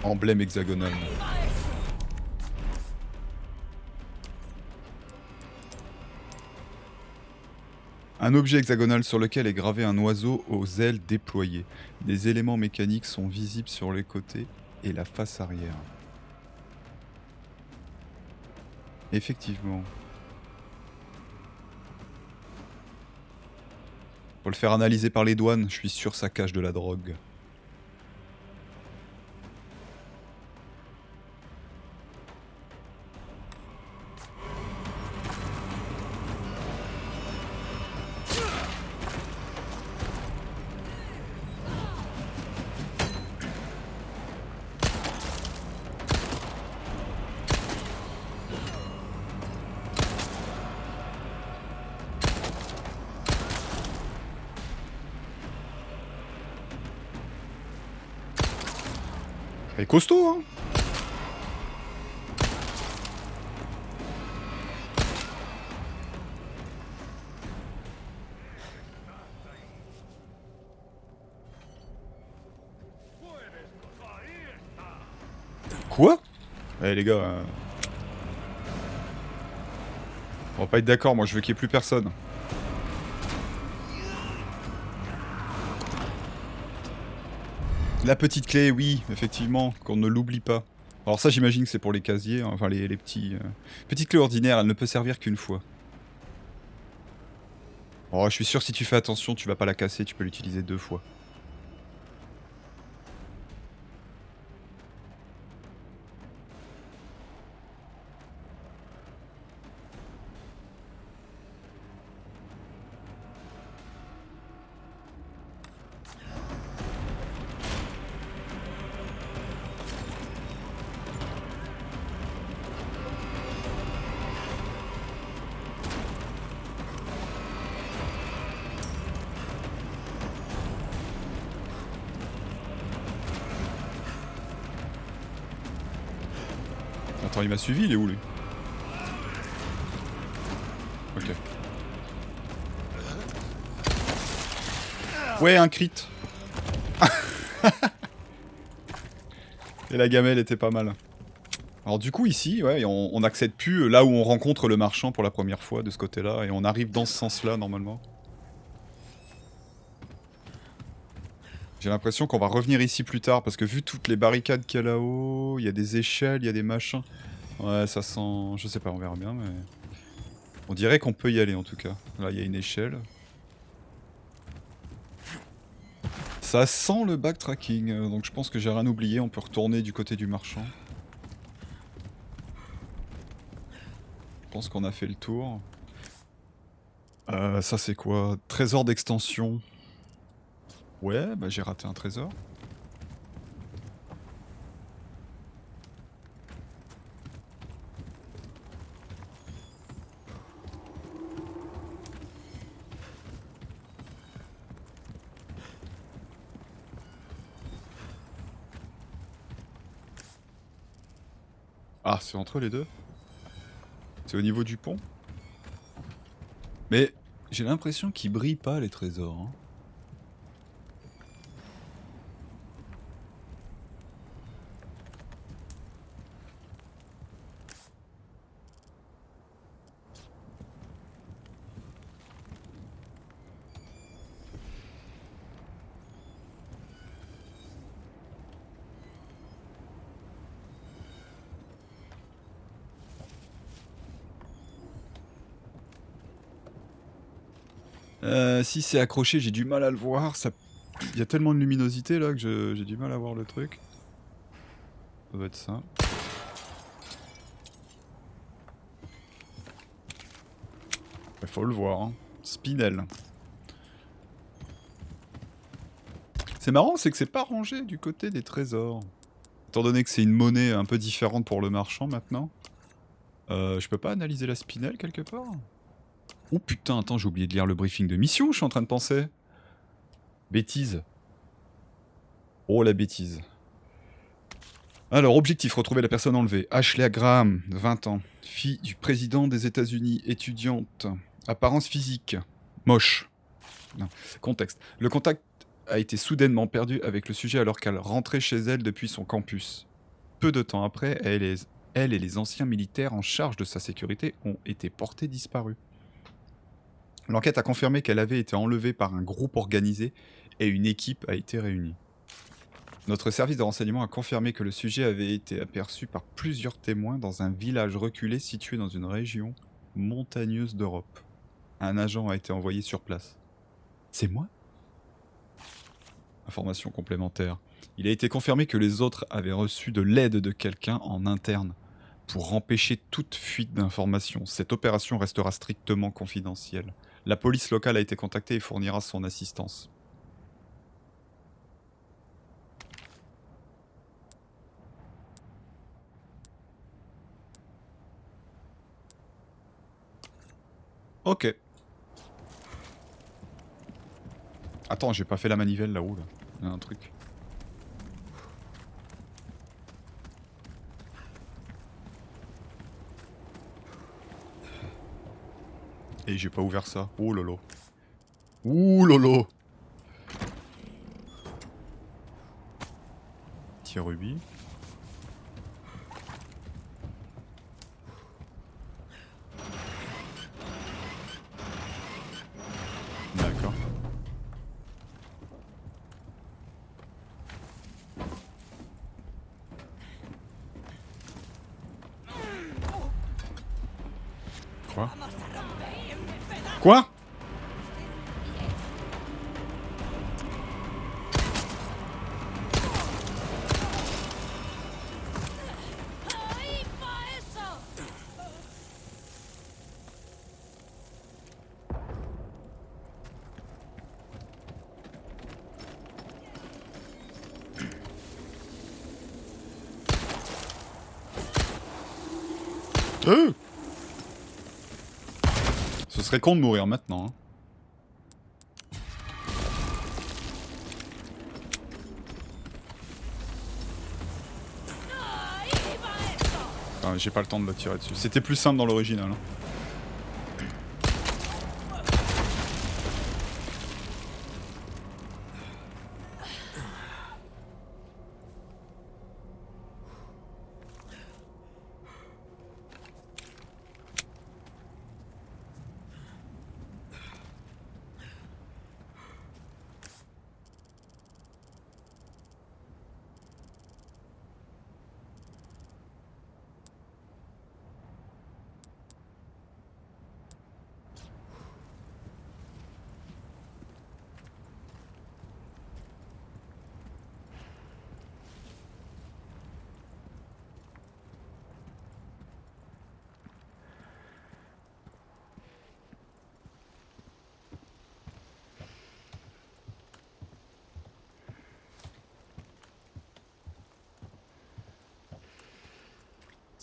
Emblème hexagonal. Un objet hexagonal sur lequel est gravé un oiseau aux ailes déployées. Des éléments mécaniques sont visibles sur les côtés et la face arrière. Effectivement. Faut le faire analyser par les douanes, je suis sûr ça cache de la drogue. Elle est costaud, hein. Quoi? Eh les gars... On va pas être d'accord, moi je veux qu'il y ait plus personne. La petite clé, oui, effectivement, qu'on ne l'oublie pas. Alors ça j'imagine que c'est pour les casiers, hein, enfin les petits... Petite clé ordinaire, elle ne peut servir qu'une fois. Oh, je suis sûr que si tu fais attention, tu vas pas la casser, tu peux l'utiliser 2 fois. Attends, il m'a suivi, il est où lui? Ok. Ouais, un crit. Et la gamelle était pas mal. Alors du coup ici, ouais, on n'accède plus là où on rencontre le marchand pour la première fois de ce côté-là, et on arrive dans ce sens-là normalement. J'ai l'impression qu'on va revenir ici plus tard, parce que vu toutes les barricades qu'il y a là-haut, il y a des échelles, il y a des machins. Ouais, ça sent... je sais pas, on verra bien, mais... On dirait qu'on peut y aller en tout cas. Là, il y a une échelle. Ça sent le backtracking, donc je pense que j'ai rien oublié, on peut retourner du côté du marchand. Je pense qu'on a fait le tour. Ça c'est quoi? Trésor d'extension. Ouais, bah j'ai raté un trésor. Ah, c'est entre les deux? C'est au niveau du pont? Mais j'ai l'impression qu'ils brillent pas les trésors, hein. Si c'est accroché, j'ai du mal à le voir. Ça Il y a tellement de luminosité là que j'ai du mal à voir le truc. Ça doit être ça. Il faut le voir, hein. Spinel. C'est marrant, c'est que c'est pas rangé du côté des trésors. Étant donné que c'est une monnaie un peu différente pour le marchand maintenant. Je peux pas analyser la spinel quelque part? Oh putain, attends, j'ai oublié de lire le briefing de mission, je suis en train de penser. Bêtise. Oh la bêtise. Alors, objectif, retrouver la personne enlevée. Ashley Graham, 20 ans. Fille du président des États-Unis, étudiante. Apparence physique. Moche. Non. Contexte. Le contact a été soudainement perdu avec le sujet alors qu'elle rentrait chez elle depuis son campus. Peu de temps après, elle et les anciens militaires en charge de sa sécurité ont été portés disparus. L'enquête a confirmé qu'elle avait été enlevée par un groupe organisé et une équipe a été réunie. Notre service de renseignement a confirmé que le sujet avait été aperçu par plusieurs témoins dans un village reculé situé dans une région montagneuse d'Europe. Un agent a été envoyé sur place. C'est moi ? Information complémentaire. Il a été confirmé que les autres avaient reçu de l'aide de quelqu'un en interne pour empêcher toute fuite d'informations. Cette opération restera strictement confidentielle. La police locale a été contactée et fournira son assistance. Ok. Attends, j'ai pas fait la manivelle là-haut, là. Il y a un truc. Et j'ai pas ouvert ça. Oh lolo. Ouh lolo. Petit rubis. D'accord. Quoi? Quoi? Ce serait con de mourir maintenant. Hein. Enfin, j'ai pas le temps de le tirer dessus. C'était plus simple dans l'original. Hein.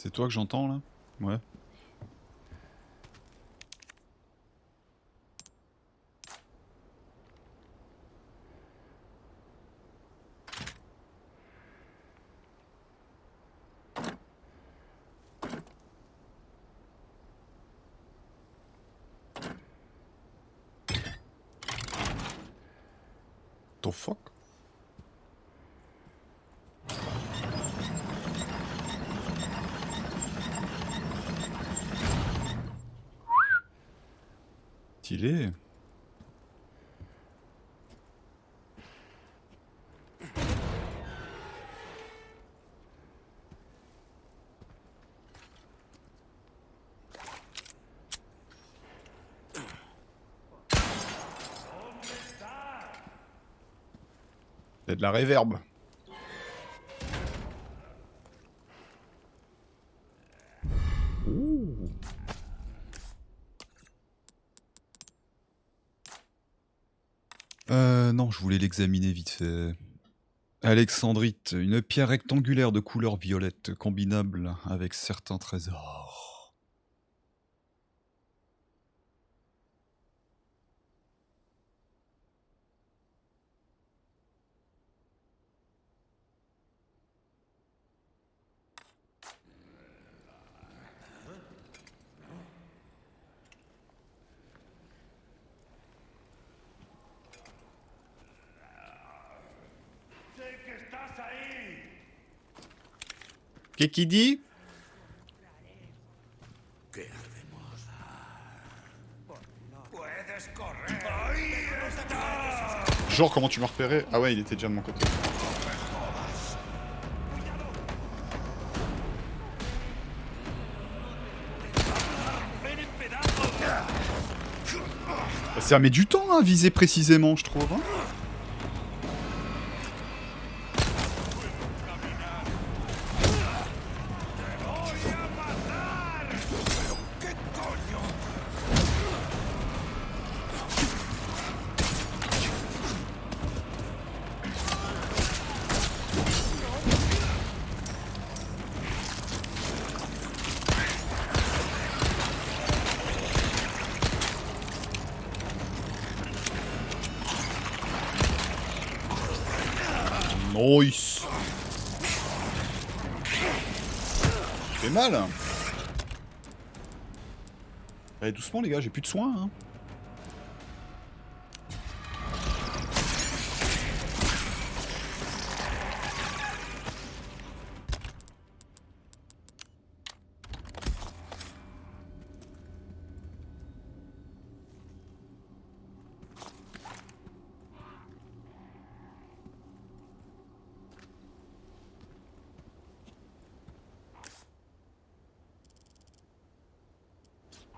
C'est toi que j'entends là? Ouais. The fuck? Stylé. Il y a de la réverb. Ouh. Non, je voulais l'examiner vite fait. Alexandrite, une pierre rectangulaire de couleur violette, combinable avec certains trésors. Qu'est-ce qu'il dit? Genre, comment tu m'as repéré? Ah ouais, il était déjà de mon côté. Ça met du temps à viser précisément, je trouve. Hein. Nice. C'est mal. Allez, doucement les gars, j'ai plus de soins. Hein.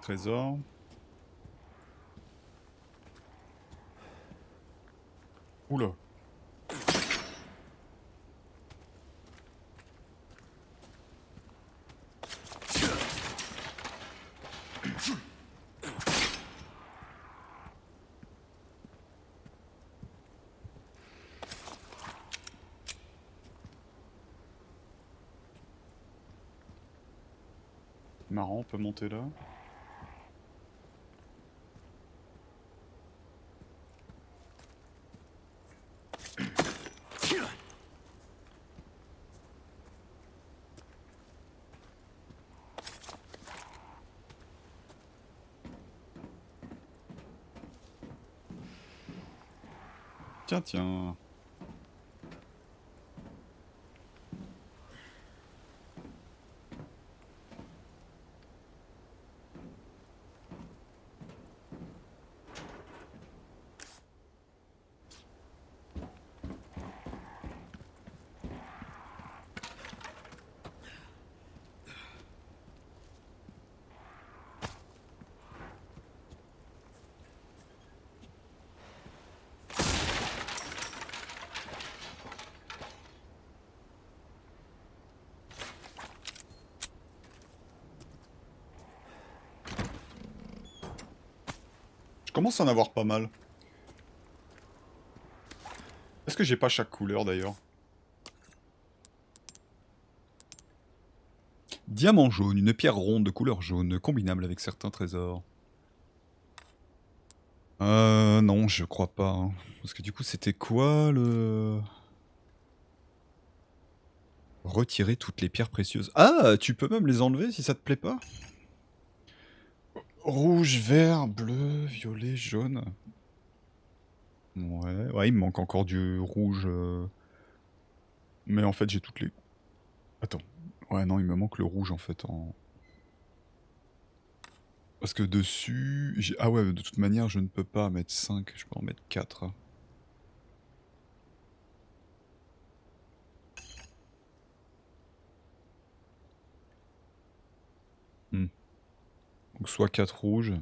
Trésor. Oula. Marrant, on peut monter là. Tiens, tiens. Je commence à en avoir pas mal. Est-ce que j'ai pas chaque couleur d'ailleurs? Diamant jaune, une pierre ronde de couleur jaune, combinable avec certains trésors. Non, je crois pas. Hein. Parce que du coup, c'était quoi le... Retirer toutes les pierres précieuses. Ah, tu peux même les enlever si ça te plaît pas? Rouge, vert, bleu, violet, jaune. Ouais, il me manque encore du rouge. Mais en fait, j'ai toutes les... Attends. Ouais, non, il me manque le rouge en fait. Parce que dessus... Ah ouais, de toute manière, je ne peux pas mettre 5, je peux en mettre 4. Donc soit 4 rouges.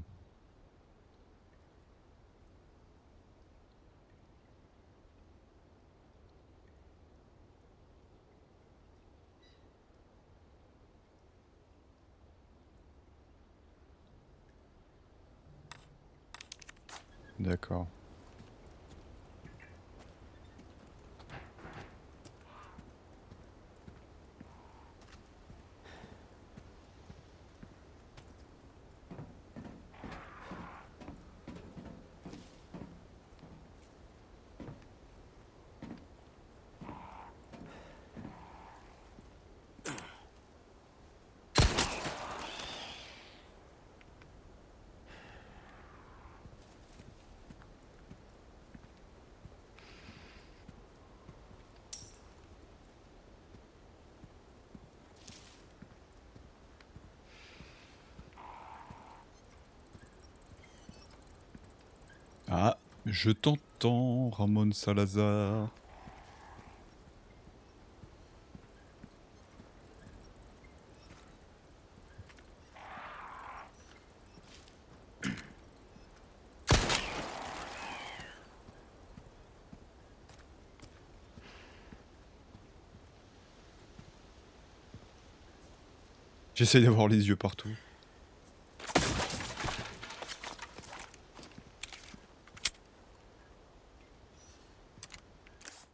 D'accord. Ah, je t'entends, Ramon Salazar. J'essaie d'avoir les yeux partout.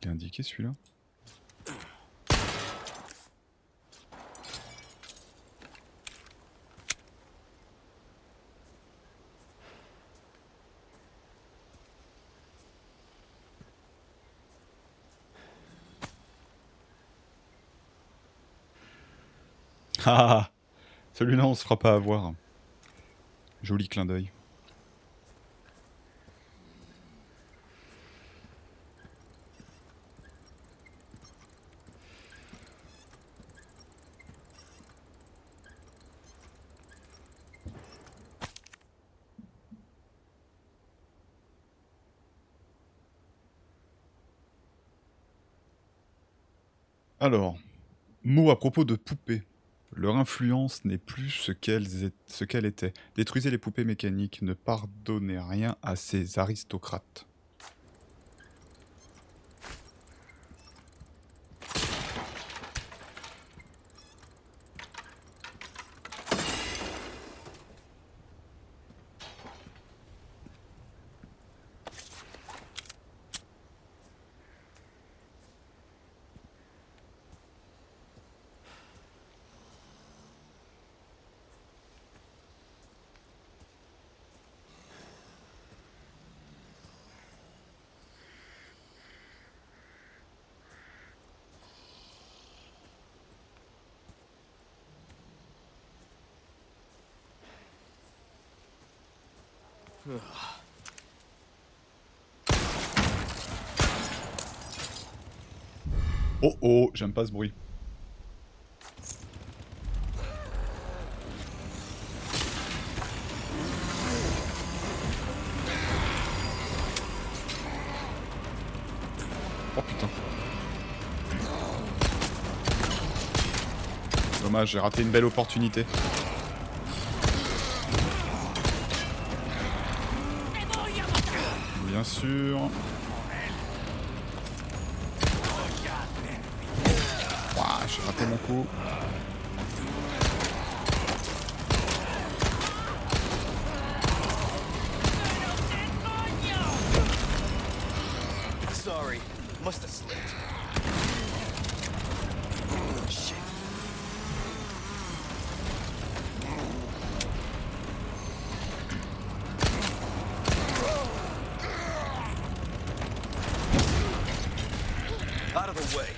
Il est indiqué celui-là? Ah, celui-là on se fera pas avoir. Joli clin d'œil. Alors, mot à propos de poupées. Leur influence n'est plus ce qu'elle était. Détruisez les poupées mécaniques, ne pardonnez rien à ces aristocrates. Oh oh, j'aime pas ce bruit. Oh putain. Dommage, j'ai raté une belle opportunité. Bien sûr. Ouah, j'ai raté mon coup. Sorry, must have slipped. Shit. Out of the way.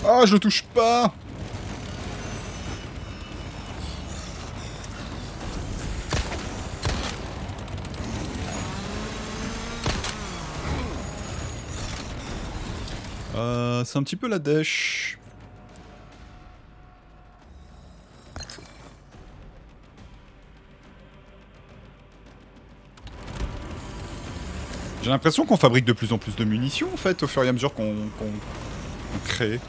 Ah, je le touche pas! C'est un petit peu la dèche. J'ai l'impression qu'on fabrique de plus en plus de munitions en fait au fur et à mesure qu'on crée.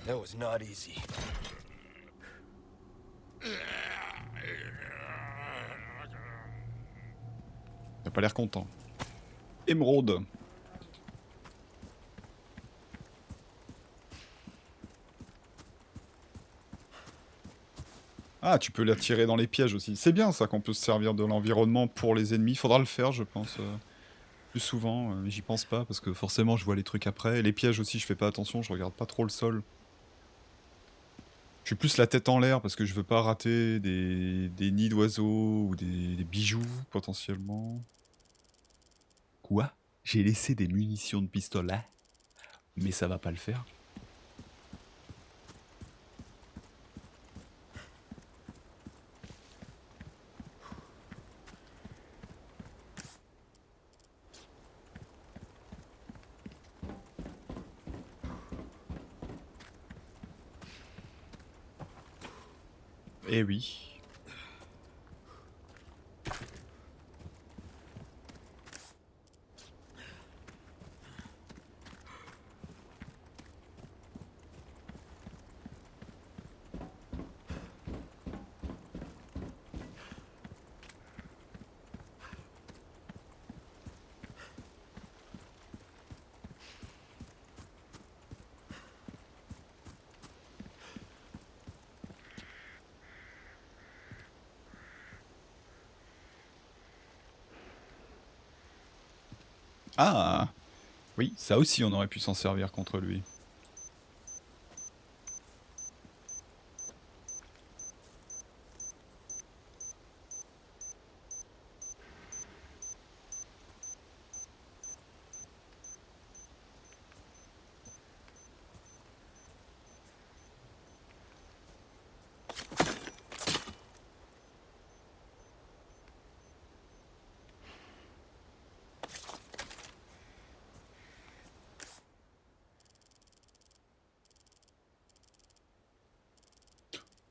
That was not easy. T'as pas l'air content. Émeraude. Ah, tu peux les tirer dans les pièges aussi. C'est bien ça qu'on peut se servir de l'environnement pour les ennemis. Faudra le faire, je pense. Plus souvent, j'y pense pas parce que forcément je vois les trucs après. Et les pièges aussi, je fais pas attention, je regarde pas trop le sol. Je suis plus la tête en l'air parce que je veux pas rater des nids d'oiseaux ou des bijoux potentiellement. Quoi? J'ai laissé des munitions de pistolet, mais ça va pas le faire. Eh oui. Ah! Oui, ça aussi on aurait pu s'en servir contre lui.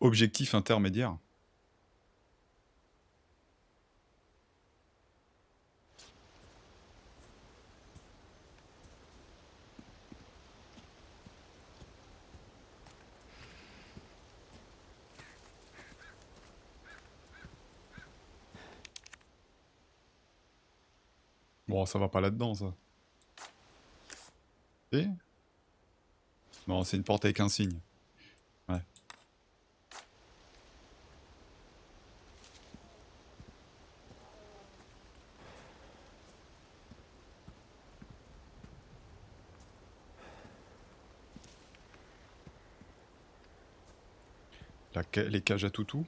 Objectif intermédiaire. Bon, ça va pas là-dedans, ça. Et non, c'est une porte avec un signe. Ouais. Les cages à toutou.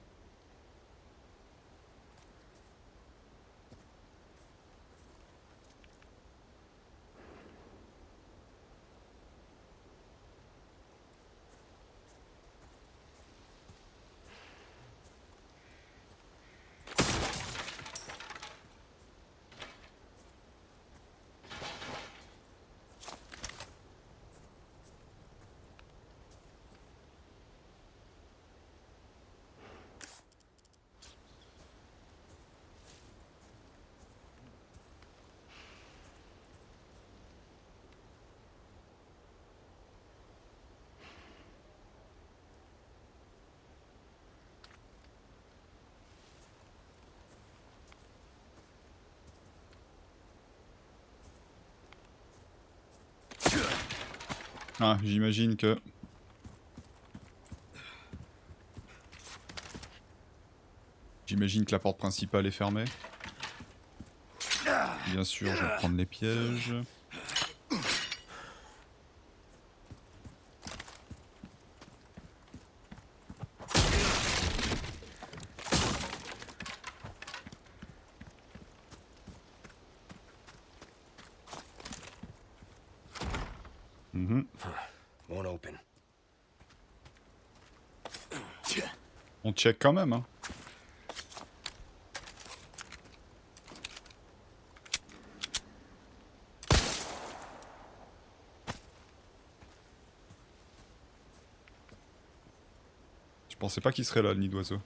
Ah, j'imagine que... J'imagine que la porte principale est fermée. Bien sûr, je vais prendre les pièges. Mhm. Won't open. On check quand même, hein. Je pensais pas qu'il serait là, le nid d'oiseau.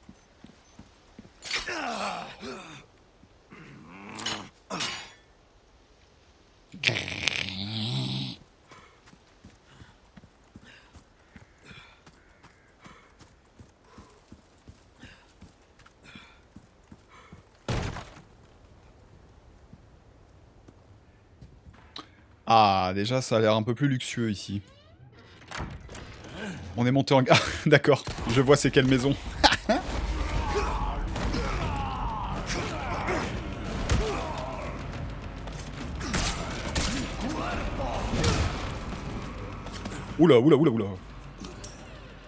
Ah, déjà, ça a l'air un peu plus luxueux ici. On est monté en... Ah, d'accord, je vois c'est quelle maison. Oula, oula, oula, oula.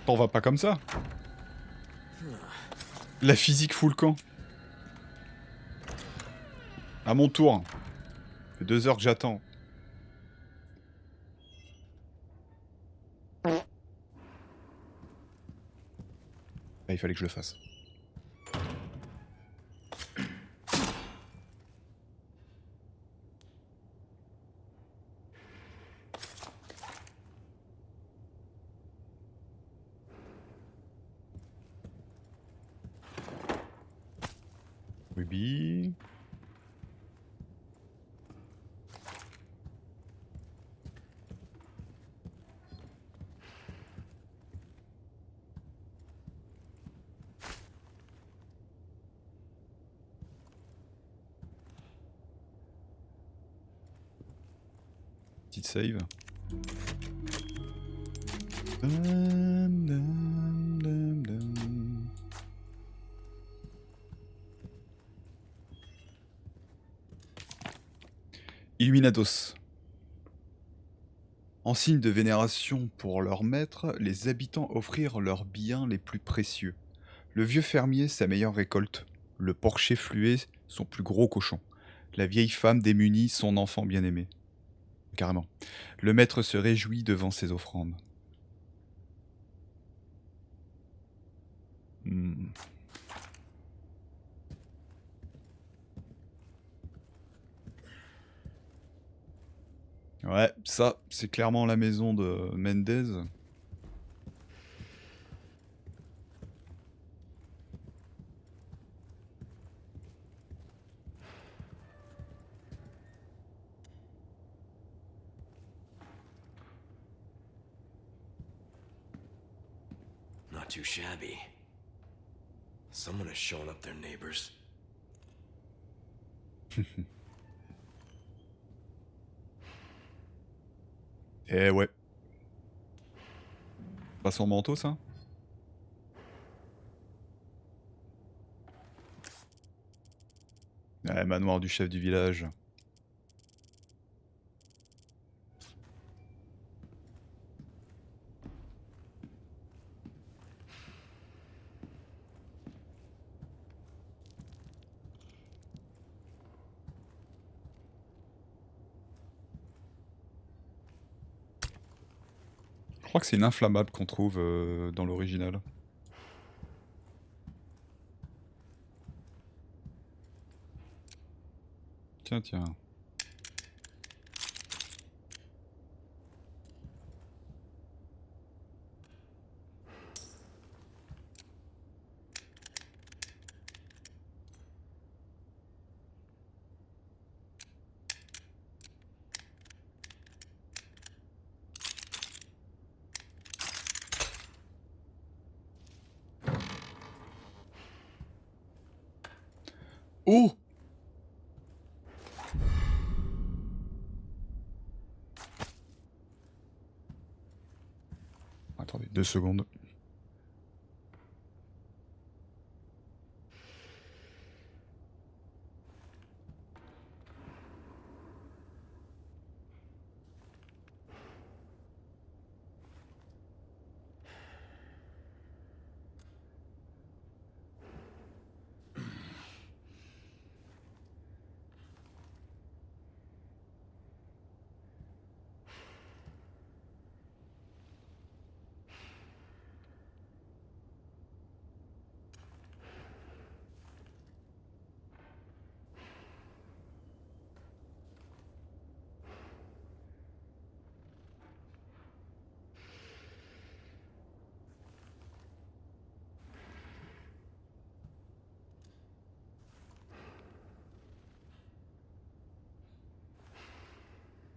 T'en vas pas comme ça. La physique fout le camp. À mon tour. Ça fait 2 heures que j'attends. Ah, il fallait que je le fasse. Ruby. Petite save. Dum, dum, dum, dum. Illuminados. En signe de vénération pour leur maître, les habitants offrirent leurs biens les plus précieux. Le vieux fermier sa meilleure récolte, le porcher fluet son plus gros cochon, la vieille femme démunie son enfant bien-aimé. Carrément. Le maître se réjouit devant ses offrandes. Hmm. Ouais, ça, c'est clairement la maison de Mendez. Not too shabby. Someone has shown up their neighbors. Eh ouais. Pas son manteau, ça? Ouais, manoir du chef du village. Je crois que c'est une inflammable qu'on trouve dans l'original. Tiens, tiens. Oh! Attendez, 2 secondes.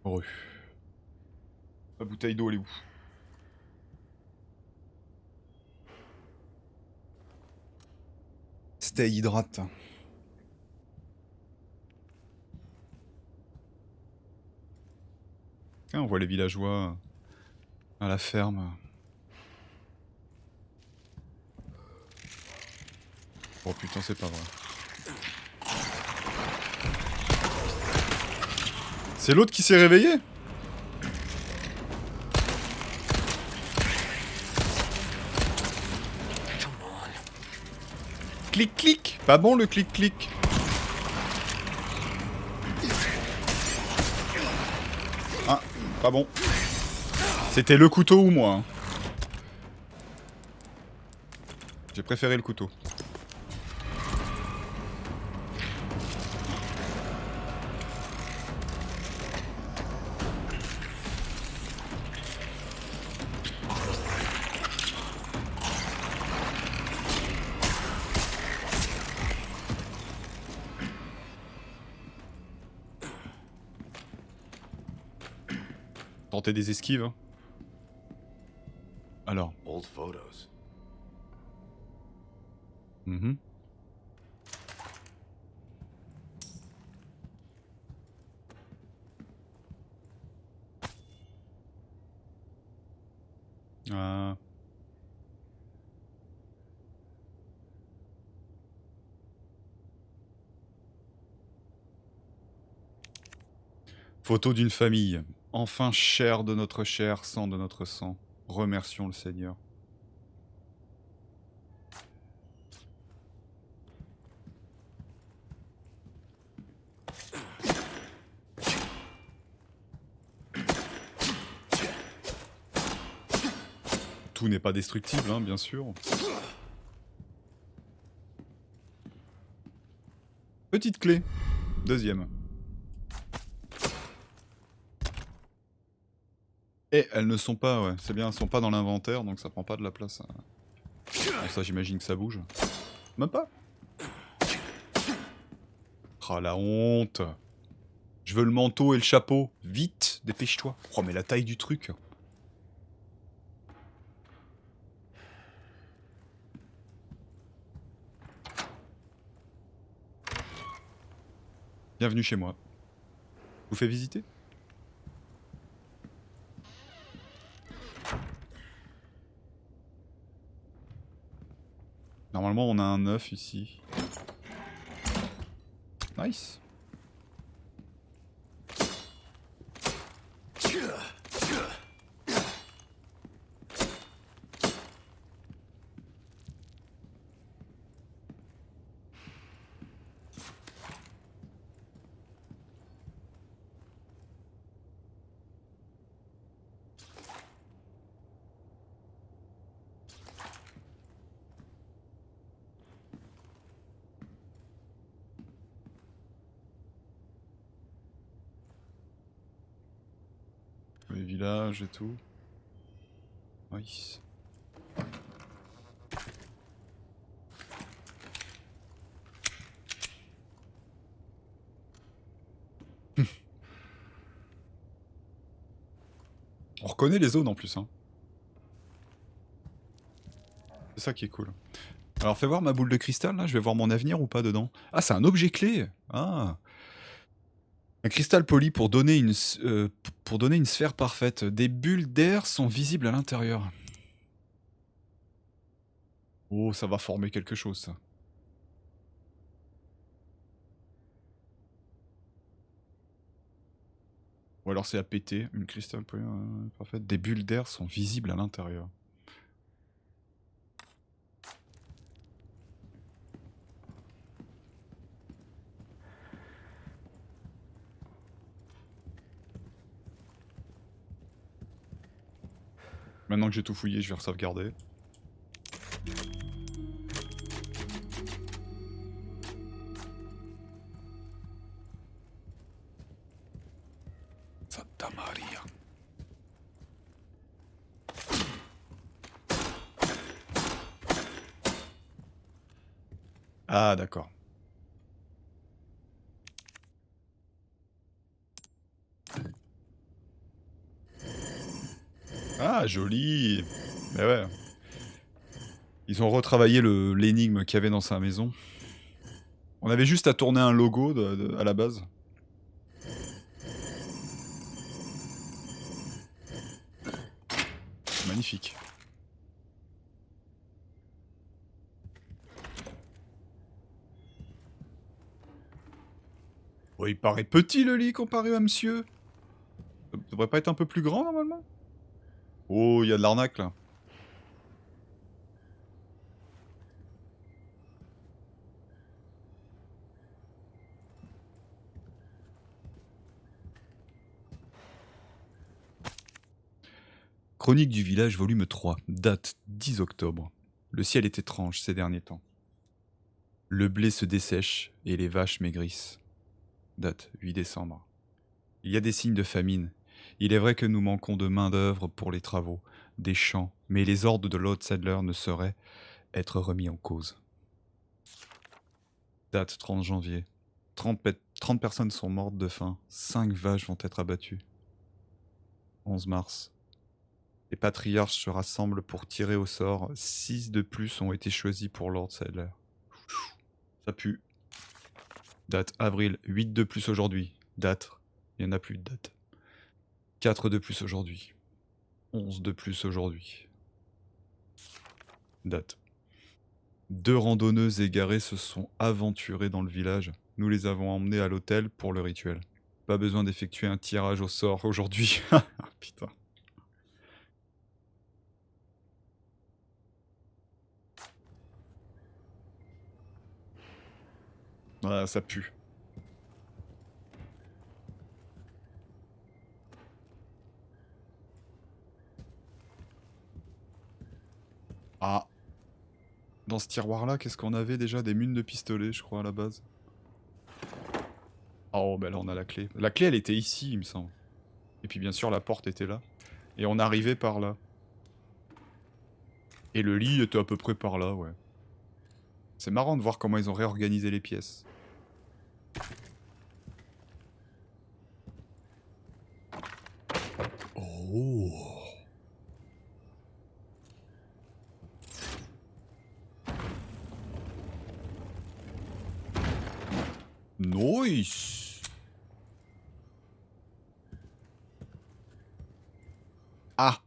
Heureux. La bouteille d'eau, elle est où? Stay hydrate. Tiens, on voit les villageois à la ferme. Oh putain, c'est pas vrai. C'est l'autre qui s'est réveillé? Clic clic. Pas bon le clic clic. Ah, pas bon. C'était le couteau ou moi hein. J'ai préféré le couteau. Tenter des esquives. Hein. Alors. Old photos. Mhm. Ah. Photo d'une famille. Enfin chair de notre chair, sang de notre sang. Remercions le Seigneur. Tout n'est pas destructible, hein, bien sûr. Petite clé. Deuxième. Et elles ne sont pas, ouais, c'est bien, elles sont pas dans l'inventaire, donc ça prend pas de la place. Bon, ça, j'imagine que ça bouge. Même pas. Ah, la honte. Je veux le manteau et le chapeau. Vite, dépêche-toi. Oh, mais la taille du truc. Bienvenue chez moi. Je vous fais visiter? Normalement, on a un œuf ici. Nice. Les villages et tout. Nice. On reconnaît les zones en plus. Hein. C'est ça qui est cool. Alors fais voir ma boule de cristal là, je vais voir mon avenir ou pas dedans. Ah, c'est un objet clé. Ah. Un cristal poli pour donner une sphère parfaite. Des bulles d'air sont visibles à l'intérieur. Oh, ça va former quelque chose, ça. Ou alors c'est à péter. Une cristal poli parfaite. Des bulles d'air sont visibles à l'intérieur. Maintenant que j'ai tout fouillé, je vais sauvegarder. Santa Maria. Ah, d'accord. Ah, joli. Mais ouais. Ils ont retravaillé l'énigme qu'il y avait dans sa maison. On avait juste à tourner un logo à la base. Magnifique. Oh, il paraît petit le lit comparé à monsieur. Ça devrait pas être un peu plus grand normalement? Oh, il y a de l'arnaque là. Chronique du village, volume 3, date 10 octobre. Le ciel est étrange ces derniers temps. Le blé se dessèche et les vaches maigrissent. Date 8 décembre. Il y a des signes de famine. Il est vrai que nous manquons de main-d'œuvre pour les travaux, des champs, mais les ordres de Lord Sadler ne sauraient être remis en cause. Date 30 janvier. 30 personnes sont mortes de faim. 5 vaches vont être abattues. 11 mars. Les patriarches se rassemblent pour tirer au sort. 6 de plus ont été choisis pour Lord Sadler. Ça pue. Date avril. 8 de plus aujourd'hui. Date. Il n'y en a plus de date. 4 de plus aujourd'hui. 11 de plus aujourd'hui. Date. 2 randonneuses égarées se sont aventurées dans le village. Nous les avons emmenées à l'hôtel pour le rituel. Pas besoin d'effectuer un tirage au sort aujourd'hui. Putain. Ah, ça pue. Ah. Dans ce tiroir-là, qu'est-ce qu'on avait déjà? Des munes de pistolet, je crois, à la base. Oh, bah là, on a la clé. La clé, elle était ici, il me semble. Et puis, bien sûr, la porte était là. Et on arrivait par là. Et le lit était à peu près par là, ouais. C'est marrant de voir comment ils ont réorganisé les pièces. Oh. Nice. Ah.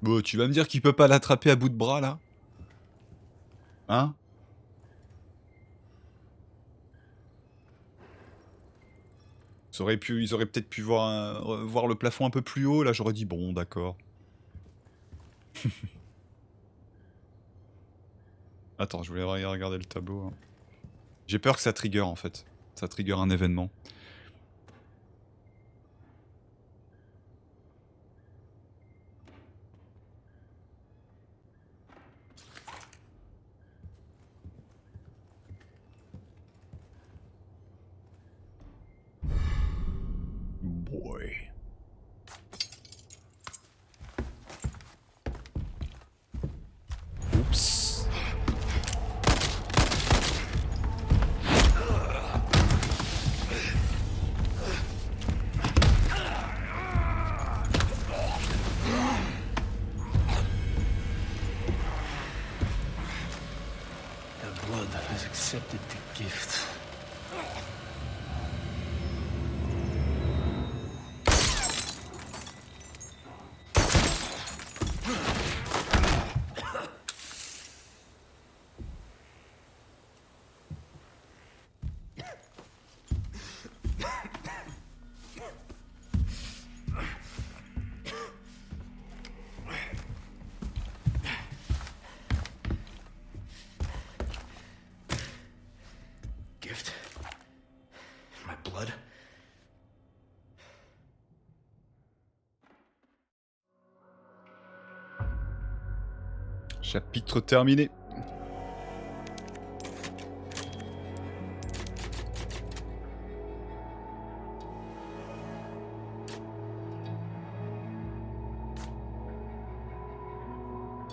Bon, tu vas me dire qu'il peut pas l'attraper à bout de bras, là? Hein? Ils auraient peut-être pu voir le plafond un peu plus haut, là j'aurais dit bon, d'accord. Attends, je voulais regarder le tableau. Hein. J'ai peur que ça trigger en fait. Ça trigger un événement. Boy. Oups. The blood has accepted the gift. Gift? My blood? Chapitre terminé.